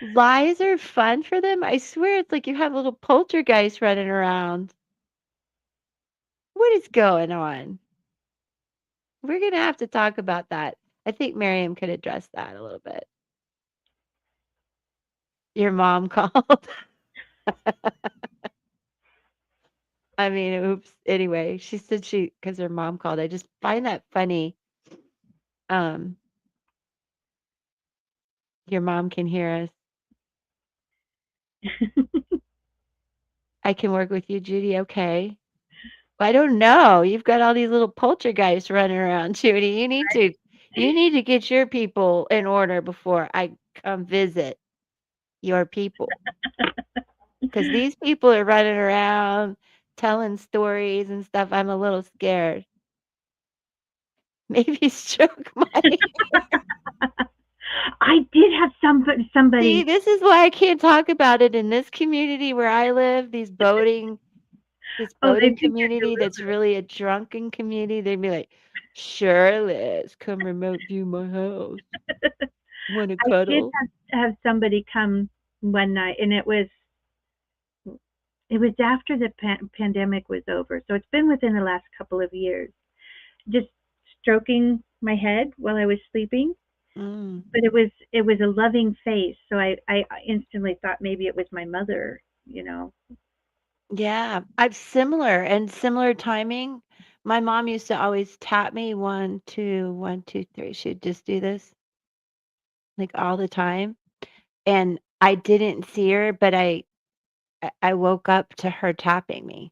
Lies are fun for them. I swear it's like you have little poltergeists running around. What is going on? We're gonna have to talk about that. I think Miriam could address that a little bit. Your mom called. I mean, oops. Anyway, she said because her mom called. I just find that funny. Um, your mom can hear us. I can work with you, Judy. Okay. I don't know. You've got all these little poltergeists running around, Judy. You need to get your people in order before I come visit your people. Because these people are running around telling stories and stuff. I'm a little scared. Maybe stroke my I did have See, somebody. this is why I can't talk about it in this community where I live, this Oh, they boating think they're community that's really a drunken community. They'd be like, sure, Liz, come remote view my house. delulu. Want to I did cuddle? have somebody come one night, and it was after the pandemic was over, so it's been within the last couple of years. Just stroking my head while I was sleeping, Mm. but it was a loving face, so I instantly thought maybe it was my mother. Yeah, I've similar timing. My mom used to always tap me 1, 2, 1, 2, 3. She'd just do this like all the time. And I didn't see her, but I woke up to her tapping me.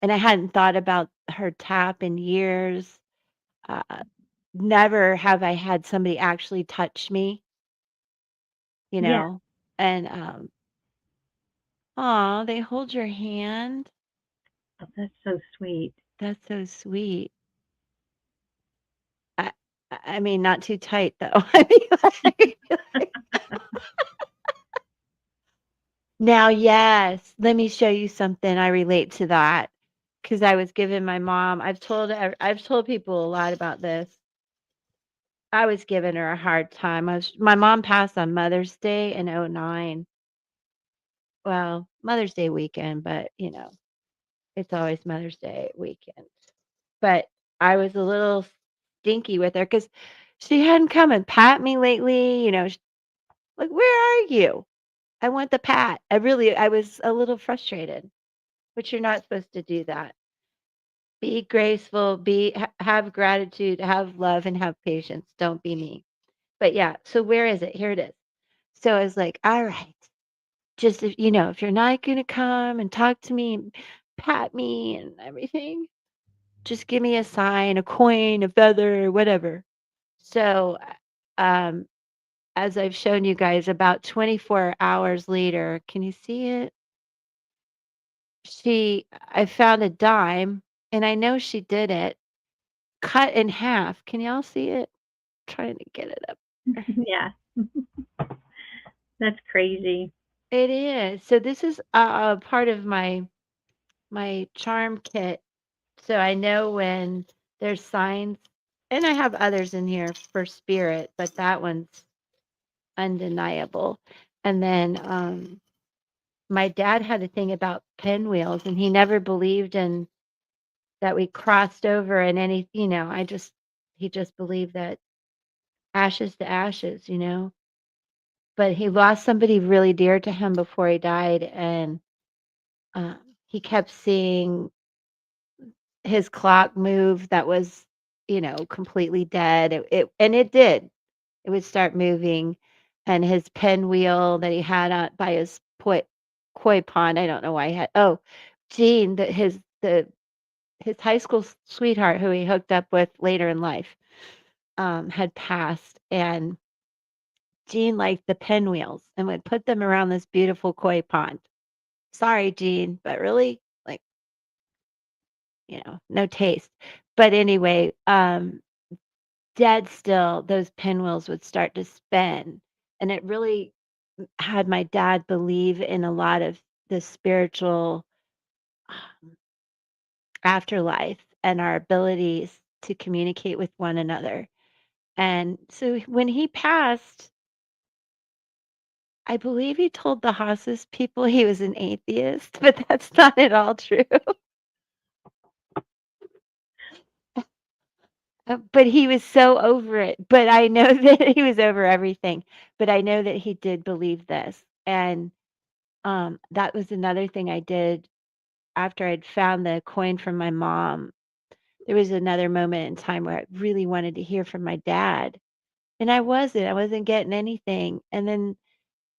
And I hadn't thought about her tap in years. Uh, Never have I had somebody actually touch me, you Yeah, know. And Aw, they hold your hand. Oh, that's so sweet. That's so sweet. I I mean, not too tight though. I mean, like now, yes, let me show you something I relate to that because I was giving my mom I've told people a lot about this. I was giving her a hard time. My mom passed on Mother's Day in '09. Well, Mother's Day weekend, but, it's always Mother's Day weekend. But I was a little stinky with her because she hadn't come and pat me lately, like, "Where are you? I want the pat." I was a little frustrated, but you're not supposed to do that. Be graceful, have gratitude, have love, and have patience. Don't be mean. But yeah, so where is it? Here it is. So I was like, "All right, just if you're not gonna come and talk to me and pat me and everything, just give me a sign, a coin, a feather, whatever." So, um, as I've shown you guys, about 24 hours later, can you see it? I found a dime, and I know she did it, cut in half. Can y'all see it? Trying to get it up. Yeah, that's crazy. It is. So this is a part of my charm kit. So I know when there's signs, and I have others in here for spirit, but that one's undeniable. And then my dad had a thing about pinwheels, and he never believed in that we crossed over in any, he just believed that ashes to ashes. But he lost somebody really dear to him before he died, and um, he kept seeing his clock move that was, completely dead. And it did. It would start moving, and his pinwheel that he had on by his koi pond. I don't know why he had. Oh, Jean, his high school sweetheart, who he hooked up with later in life, had passed, and Jean liked the pinwheels and would put them around this beautiful koi pond. Sorry, Jean, but really, like, no taste. But anyway, dead still, those pinwheels would start to spin. And it really had my dad believe in a lot of the spiritual um, afterlife and our abilities to communicate with one another. And so when he passed, I believe he told the hospice people he was an atheist, but that's not at all true. But he was so over it. But I know that he was over everything. But I know that he did believe this. And that was another thing I did after I'd found the coin from my mom. There was another moment in time where I really wanted to hear from my dad. And I wasn't getting anything. And then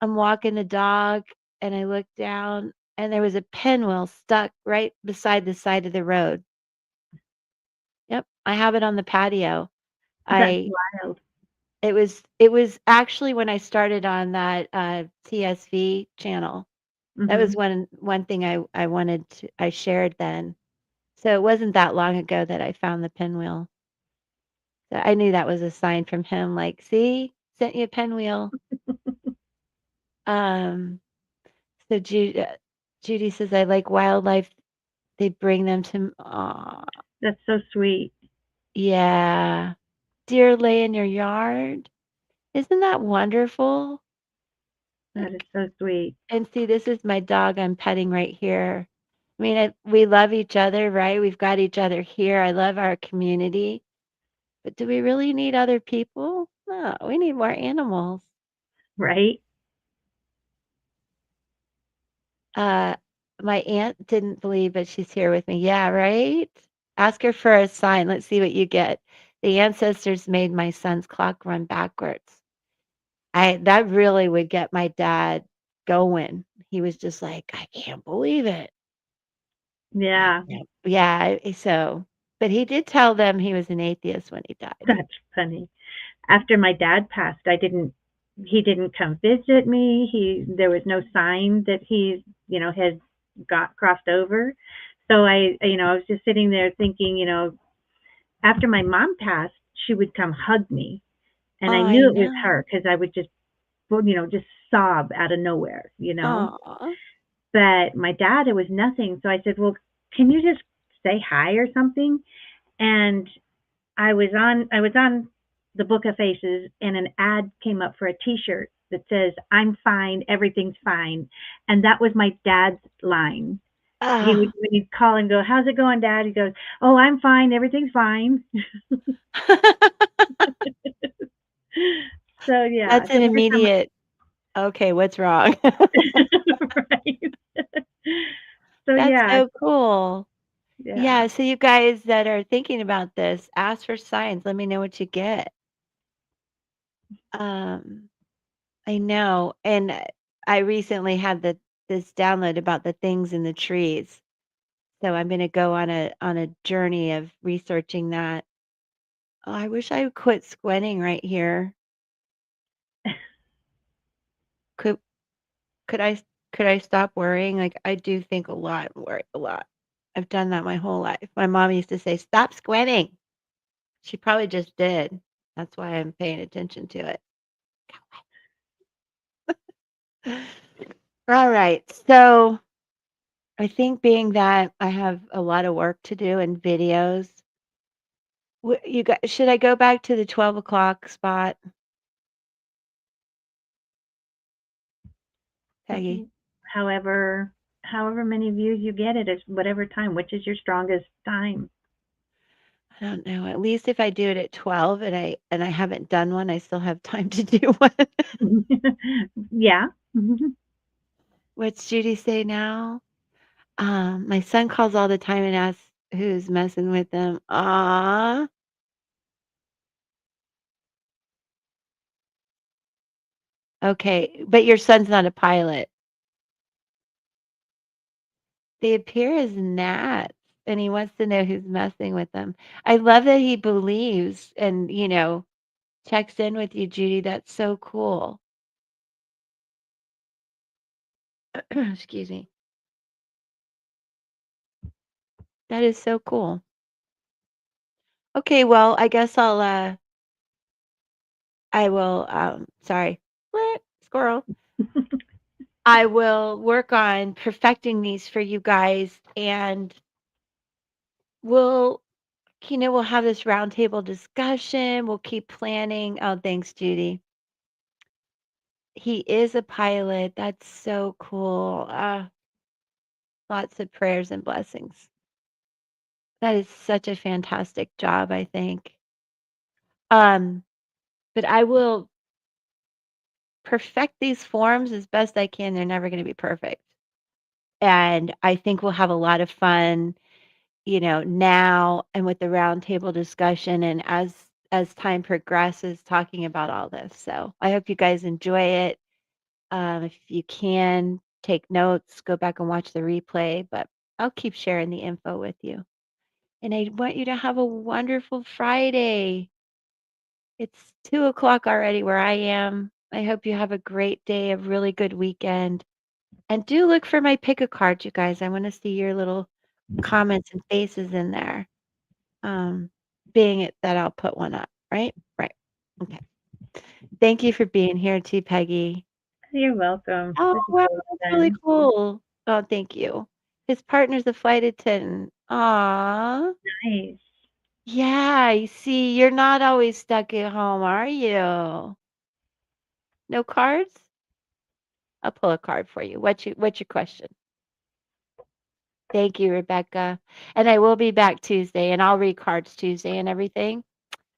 I'm walking the dog and I looked down and there was a pinwheel stuck right beside the side of the road. Yep, I have it on the patio. That's I wild. it was actually when I started on that TSV channel. That was Mhm. one thing I shared then. So it wasn't that long ago that I found the pinwheel. So I knew that was a sign from him, like, "See? Sent you a pinwheel." Um, so Judy says, "I like wildlife. They bring them to." Aw, That's so sweet. yeah. Deer lay in your yard. Isn't that wonderful? That is Like, so sweet. and see, this is my dog I'm petting right here. I mean, we love each other, right? We've got each other here. I love our community. But do we really need other people? No, we need more animals. Right? Uh, my aunt didn't believe, but she's here with me. Yeah, right? Ask her for a sign. Let's see what you get. The ancestors made my son's clock run backwards. That really would get my dad going. He was just like, I can't believe it. I Yeah, can't. Yeah, so, but he did tell them he was an atheist when he died. that's funny. After my dad passed, I didn't. he didn't come visit me. There was no sign that he, had got crossed over. So I was just sitting there thinking, after my mom passed, she would come hug me, and I I knew it was know. her because I would just, well, just sob out of nowhere. Aw. But my dad, it was nothing. So I said, well, can you just say hi or something? And I was on the Book of Faces, and an ad came up for a T-shirt that says "I'm fine, everything's fine," and that was my dad's line. He would Ah. when he'd call and go, "How's it going, Dad?" He goes, "Oh, I'm fine, everything's fine." So yeah, That's so an every time, immediate, "Okay, what's wrong?" right? So That's yeah, so cool. yeah. Yeah, so you guys that are thinking about this, ask for signs, let me know what you get. Um, I know, and, I recently had this download about the things in the trees, so I'm gonna go on a journey of researching that. Oh, I wish I would quit squinting right here. Could could I stop worrying? Like, I do think a lot and worry a lot. I've done that my whole life. My mom used to say, "Stop squinting." She probably just did. That's why I'm paying attention to it. All right. So I think being that I have a lot of work to do and videos, you got, should I go back to the 12 o'clock spot, Peggy? However, however many views you get at whatever time, which is your strongest time. I don't know. At least if I do it at 12 and I haven't done one, I still have time to do one. Yeah. What's Judy say now? My son calls all the time and asks who's messing with him. Ah, okay. But your son's not a pilot. They appear as gnats, and he wants to know who's messing with them. I love that he believes and, checks in with you, Judy. That's so cool. Excuse me. That is so cool. Okay, well, I guess I will, sorry. Squirrel. I will work on perfecting these for you guys, and we'll, we'll have this roundtable discussion. We'll keep planning. Oh, thanks, Judy. He is a pilot. That's so cool. Lots of prayers and blessings. That is such a fantastic job, I think. Um, but I will perfect these forms as best I can. They're never going to be perfect. And I think we'll have a lot of fun, now and with the roundtable discussion and as time progresses talking about all this. So I hope you guys enjoy it. If you can take notes, go back and watch the replay, but I'll keep sharing the info with you. And I want you to have a wonderful Friday. It's 2 o'clock already where I am. I hope you have a great day, a really good weekend. And do look for my pick a card, you guys. I want to see your little comments and faces in there. Um, being it that I'll put one up, right? Right. Okay. Thank you for being here too, Peggy. You're welcome. Oh, This is wow, really that's really fun. cool. Oh, thank you. His partner's a flight attendant. Aw. Nice. Yeah, you see, you're not always stuck at home, are you? No cards? I'll pull a card for you. What's your question? Thank you, Rebecca. And I will be back Tuesday and I'll read cards Tuesday and everything.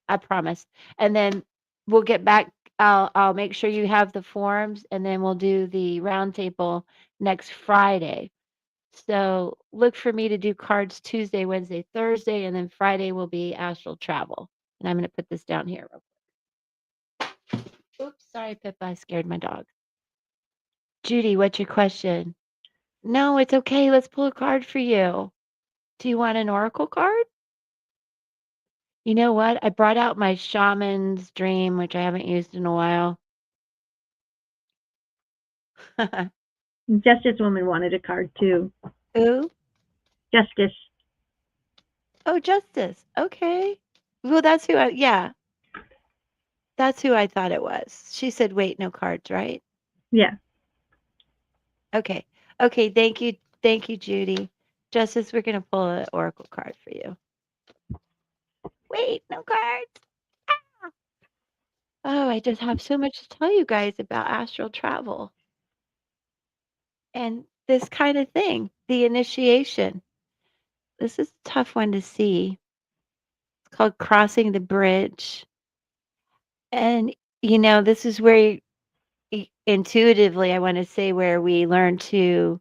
I promise. And then we'll get back. I'll make sure you have the forms and then we'll do the roundtable next Friday. So look for me to do cards Tuesday, Wednesday, Thursday, and then Friday will be astral travel. And I'm going to put this down here. Oops, sorry, Pippa. I scared my dog. Judy, what's your question? No, it's okay. Let's pull a card for you. Do you want an oracle card? You know what? I brought out my shaman's dream, which I haven't used in a while. Justice Woman wanted a card too. Who? Justice. Oh, Justice. Okay. Well, that's who yeah, that's who I thought it was. She said, wait, no cards, right? Yeah. Okay. Okay. Thank you. Thank you, Judy. Justice, we're going to pull an oracle card for you. Wait, no cards. Oh, I just have so much to tell you guys about astral travel and this kind of thing, the initiation. This is a tough one to see. It's called crossing the bridge. And, this is where intuitively, I want to say, where we learn to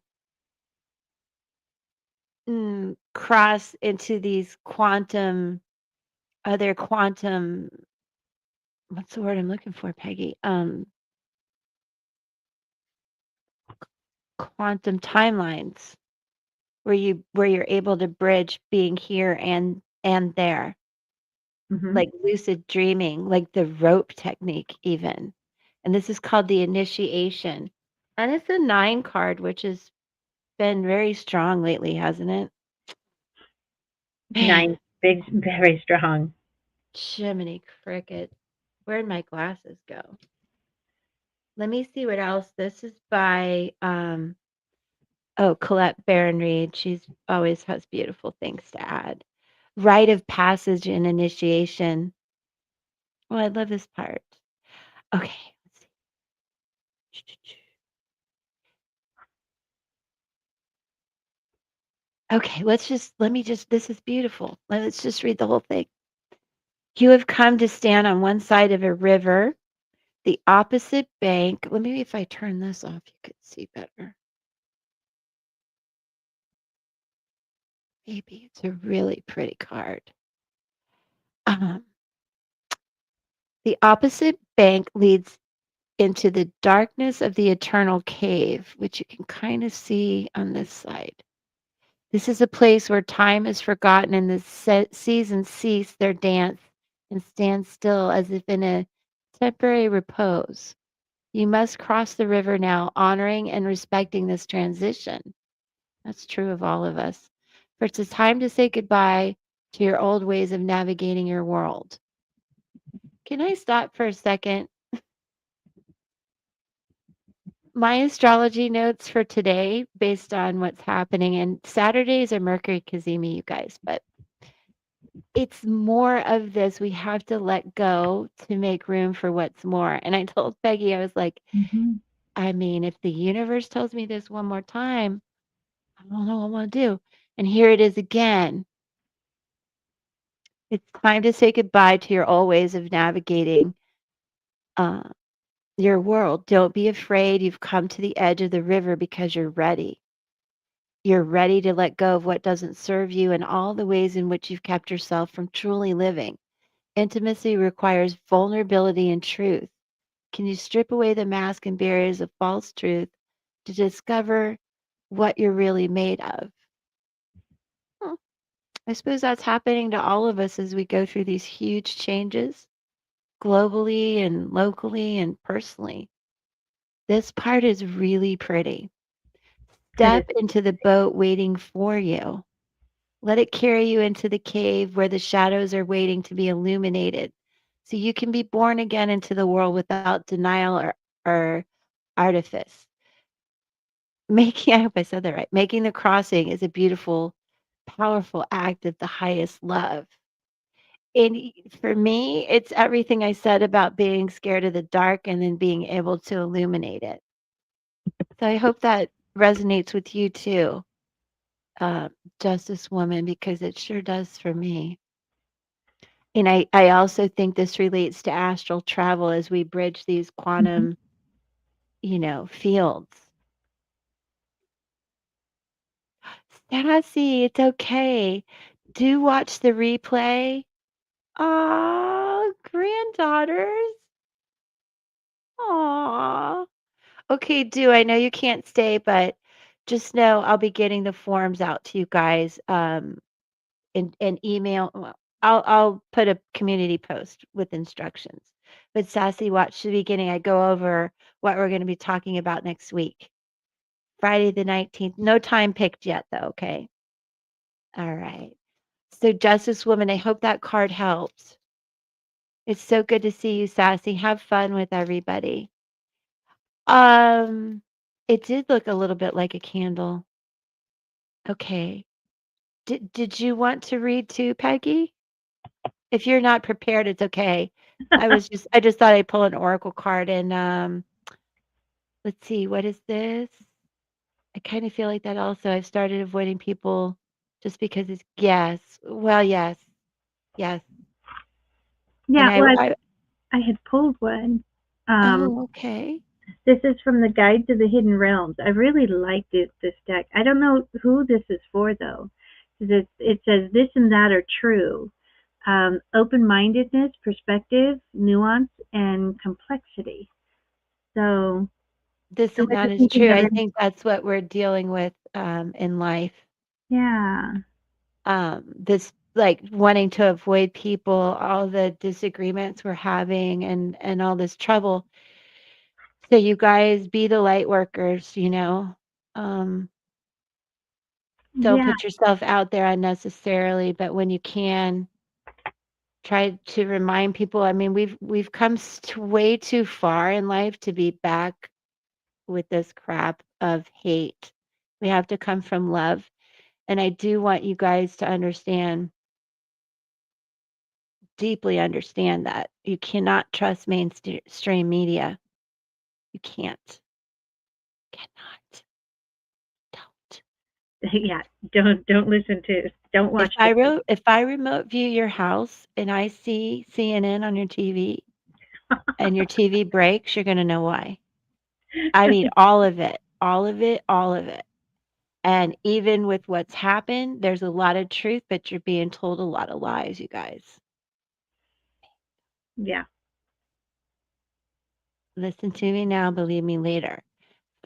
cross into these other quantum, what's the word I'm looking for, Peggy? Quantum timelines where you're able to bridge being here and there, Hmm. like lucid dreaming, like the rope technique even. And this is called the initiation. And it's a 9 card, which has been very strong lately, hasn't it? Man, Nine. Big, very strong. Jiminy cricket. Where'd my glasses go? Let me see what else. This is by Colette Baron Reed. She's always has beautiful things to add. Rite of passage and initiation. Oh, I love this part. Okay, let's see. Okay, this is beautiful. Let's just read the whole thing. You have come to stand on one side of a river, the opposite bank. Let me, if I turn this off, you could see better. Maybe it's a really pretty card. Um, the opposite bank leads into the darkness of the eternal cave, which you can kind of see on this side. This is a place where time is forgotten and the seasons cease their dance and stand still as if in a temporary repose. You must cross the river now, honoring and respecting this transition. That's true of all of us. For it's a time to say goodbye to your old ways of navigating your world. Can I stop for a second? My astrology notes for today, based on what's happening, and Saturdays are Mercury Kazemi, you guys, but it's more of this. We have to let go to make room for what's more. And I told Peggy, I was like, Hmm. I mean, if the universe tells me this one more time, I don't know what I want to do. And here it is again. It's time to say goodbye to your old ways of navigating uh, your world. Don't be afraid. You've come to the edge of the river because you're ready. You're ready to let go of what doesn't serve you and all the ways in which you've kept yourself from truly living. Intimacy requires vulnerability and truth. Can you strip away the mask and barriers of false truth to discover what you're really made of? Hmm. I suppose that's happening to all of us as we go through these huge changes globally and locally and personally. This part is really pretty. It is. Step into the boat waiting for you. Let it carry you into the cave where the shadows are waiting to be illuminated so you can be born again into the world without denial or artifice. Making, I hope I said that right. Making the crossing is a beautiful, powerful act of the highest love. And for me, it's everything I said about being scared of the dark and then being able to illuminate it. So I hope that resonates with you too, uh, Justice Woman, because it sure does for me. And I also think this relates to astral travel as we bridge these Hmm. quantum, fields. Sassy, it's okay. Do watch the replay. Aw, granddaughters. Aw. Okay, do I know you can't stay, but just know I'll be getting the forms out to you guys in email. Well, I'll put a community post with instructions. But Sassy, watch the beginning. I go over what we're going to be talking about next week. Friday the 19th. No time picked yet, though, okay? All right. So, Justice Woman, I hope that card helps. It's so good to see you, Sassy. Have fun with everybody. Um, it did look a little bit like a candle. Okay. Did you want to read too, Peggy? If you're not prepared, it's okay. I just thought I'd pull an oracle card and let's see, what is this? I kind of feel like that also. I've started avoiding people just because it's yes. Well, yes. Yes. And Yeah, well, I I had pulled one. oh, okay. This is from the Guide to the Hidden Realms. I really like this deck. I don't know who this is for though. It says this and that are true. Open-mindedness, perspective, nuance, and complexity. So This I and that wasn't is thinking true. of I any. think that's what we're dealing with in life. Yeah, This like wanting to avoid people, all the disagreements we're having and all this trouble. So you guys be the light workers, you know. Um, don't yeah, put yourself out there unnecessarily, but when you can, try to remind people. I mean, we've come way too far in life to be back with this crap of hate. We have to come from love. And I do want you guys to understand, deeply understand that you cannot trust mainstream media. You can't. Cannot. Don't. yeah. Don't listen to. Don't watch this. If I remote view your house and I see CNN on your TV and your TV breaks, you're going to know why. I mean, all of it, all of it, all of it. And even with what's happened, there's a lot of truth, but you're being told a lot of lies, you guys. Yeah, Listen to me now, believe me later.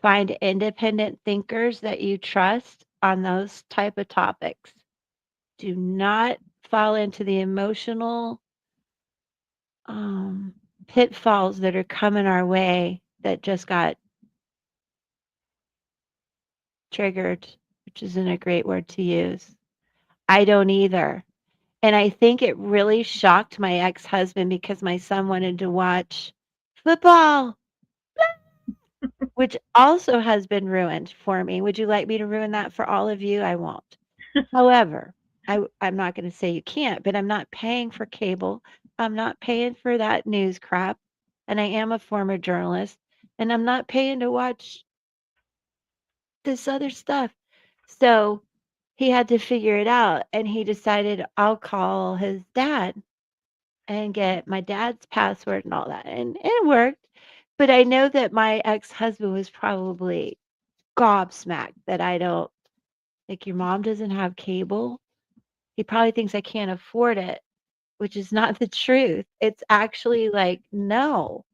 Find independent thinkers that you trust on those type of topics. Do not fall into the emotional um, pitfalls that are coming our way that just got triggered, which isn't a great word to use. I don't either. And I think it really shocked my ex-husband because my son wanted to watch football, which also has been ruined for me. Would you like me to ruin that for all of you? I won't. However, I'm not going to say you can't, but I'm not paying for cable. I'm not paying for that news crap. And I am a former journalist. And I'm not paying to watch this other stuff. So he had to figure it out. And he decided I'll call his dad and get my dad's password and all that. And it worked. But I know that my ex-husband was probably gobsmacked that I don't, like, your mom doesn't have cable. He probably thinks I can't afford it, which is not the truth. It's actually like, no.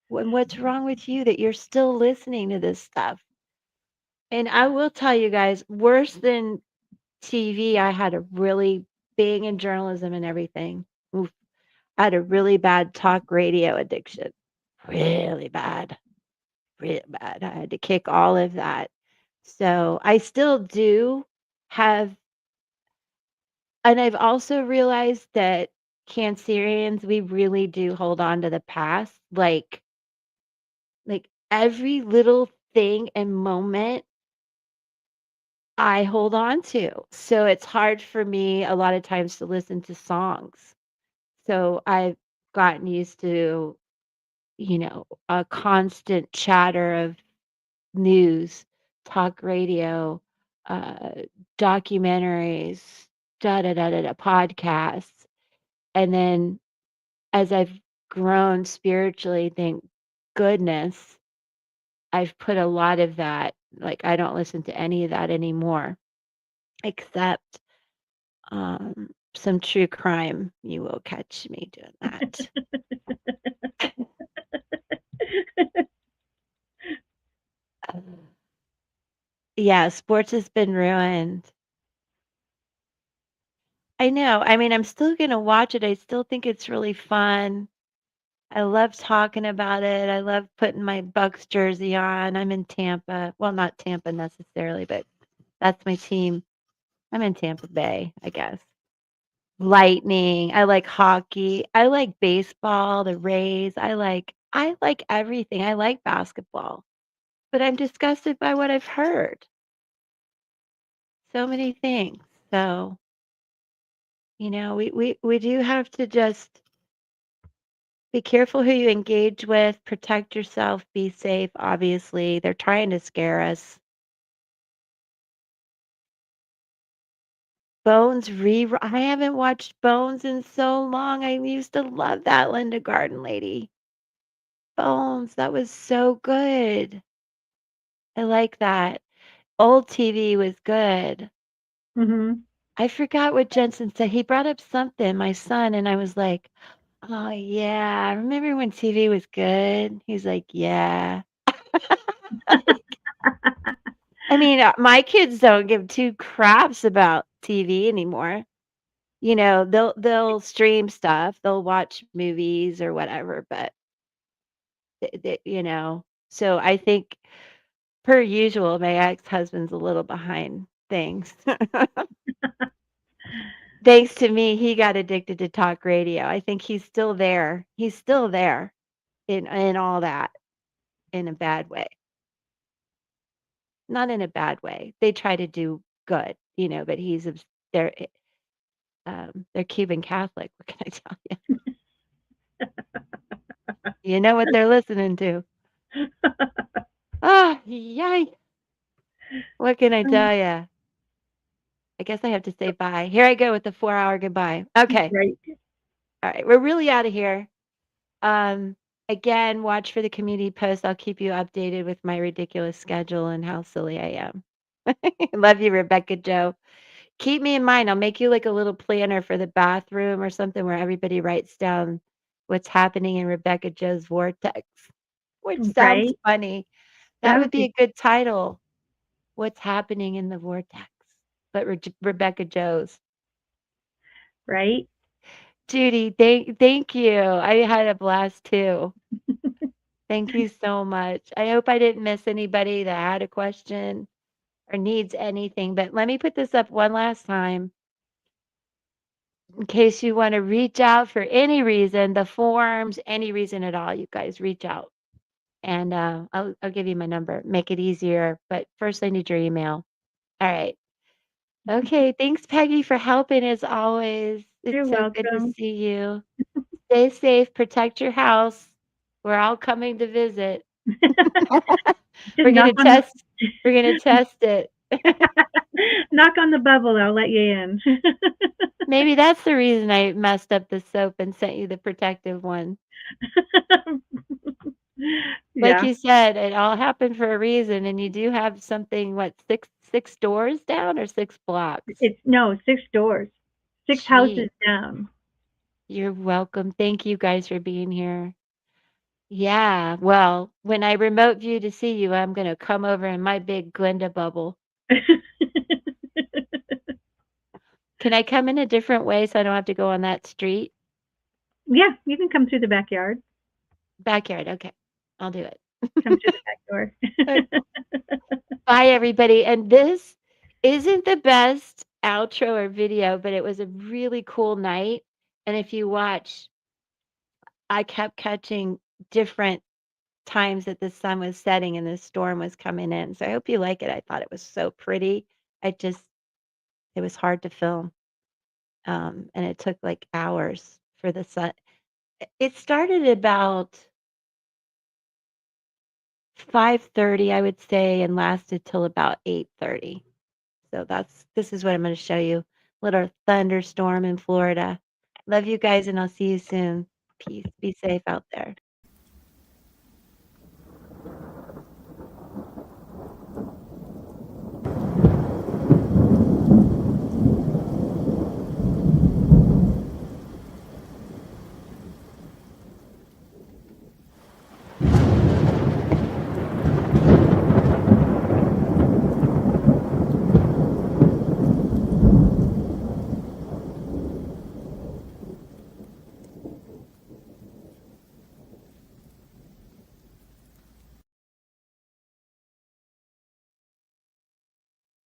What's wrong with you that you're still listening to this stuff? And I will tell you guys, worse than TV, I had a really being in journalism and everything. Oof, I had a really bad talk radio addiction. Really bad. Really bad. I had to kick all of that. So I still do have, and I've also realized that Cancerians, we really do hold on to the past. Like every little thing and moment I hold on to. So it's hard for me a lot of times to listen to songs. So I've gotten used to, a constant chatter of news, talk radio, uh, documentaries, da da da da da, podcasts. And then as I've grown spiritually, thank goodness, I've put a lot of that, like, I don't listen to any of that anymore, except some true crime. You will catch me doing that. Yeah, sports has been ruined. I know. I mean, I'm still gonna watch it. I still think it's really fun. I love talking about it. I love putting my Bucks jersey on. I'm in Tampa. Well, not Tampa necessarily, but that's my team. I'm in Tampa Bay, I guess. Lightning. I like hockey. I like baseball, the Rays. I like everything. I like basketball. But I'm disgusted by what I've heard. So many things. So, we do have to just be careful who you engage with, protect yourself, be safe, obviously. They're trying to scare us. I haven't watched Bones in so long. I used to love that Linda Garden lady. Bones, that was so good. I like that. Old TV was good. Mhm. I forgot what Jensen said. He brought up something, my son, and I was like, "Oh, yeah. I remember when TV was good?" He's like, "Yeah." I mean, my kids don't give two craps about TV anymore. They'll stream stuff, they'll watch movies or whatever, but so I think per usual, my ex-husband's a little behind things. Thanks to me, he got addicted to talk radio. I think he's still there. He's still there in all that in a bad way. Not in a bad way. They try to do good, but they're they're Cuban Catholic. What can I tell you? You know what they're listening to. Ah, yay. What can I tell you? I guess I have to say bye. Here I go with the 4-hour goodbye. Okay. Right. All right. We're really out of here. Um, Again, watch for the community post. I'll keep you updated with my ridiculous schedule and how silly I am. Love you, Rebecca Joe. Keep me in mind. I'll make you like a little planner for the bathroom or something where everybody writes down what's happening in Rebecca Joe's vortex, which sounds Right. funny. That That would would be be a good title. What's happening in the vortex? But Rebecca Joe's. right. Judy, thank you. I had a blast too. Thank you so much. I hope I didn't miss anybody that had a question or needs anything, but let me put this up one last time in case you want to reach out for any reason, the forms, any reason at all, you guys reach out. And I'll give you my number. Make it easier, but first I need your email. All right. Okay, thanks Peggy for helping as always. You're It's so good to welcome. see you. Stay safe, protect your house. We're all coming to visit. Just We're knock gonna on test we're gonna test it. knock on the bubble, I'll let you in. Maybe that's the reason I messed up the soap and sent you the protective one. Like Yeah. you said, it all happened for a reason, and you do have something, what, six doors down or 6 blocks? It's no, 6 doors. 6 Gee, houses down. you're welcome. Thank you guys for being here. Yeah, well, when I remote view to see you, I'm gonna come over in my big Glenda bubble. Can I come in a different way so I don't have to go on that street? Yeah, you can come through the backyard. Backyard, okay. I'll do it. Come through the back door. Bye, everybody. And this isn't the best outro or video, but it was a really cool night. And if you watch, I kept catching different times that the sun was setting and the storm was coming in. So I hope you like it. I thought it was so pretty. It was hard to film. And it took like hours for the sun. It started about 5:30, I would say, and lasted till about 8:30. So this is what I'm gonna show you. Little thunderstorm in Florida. Love you guys, and I'll see you soon. Peace. Be safe out there.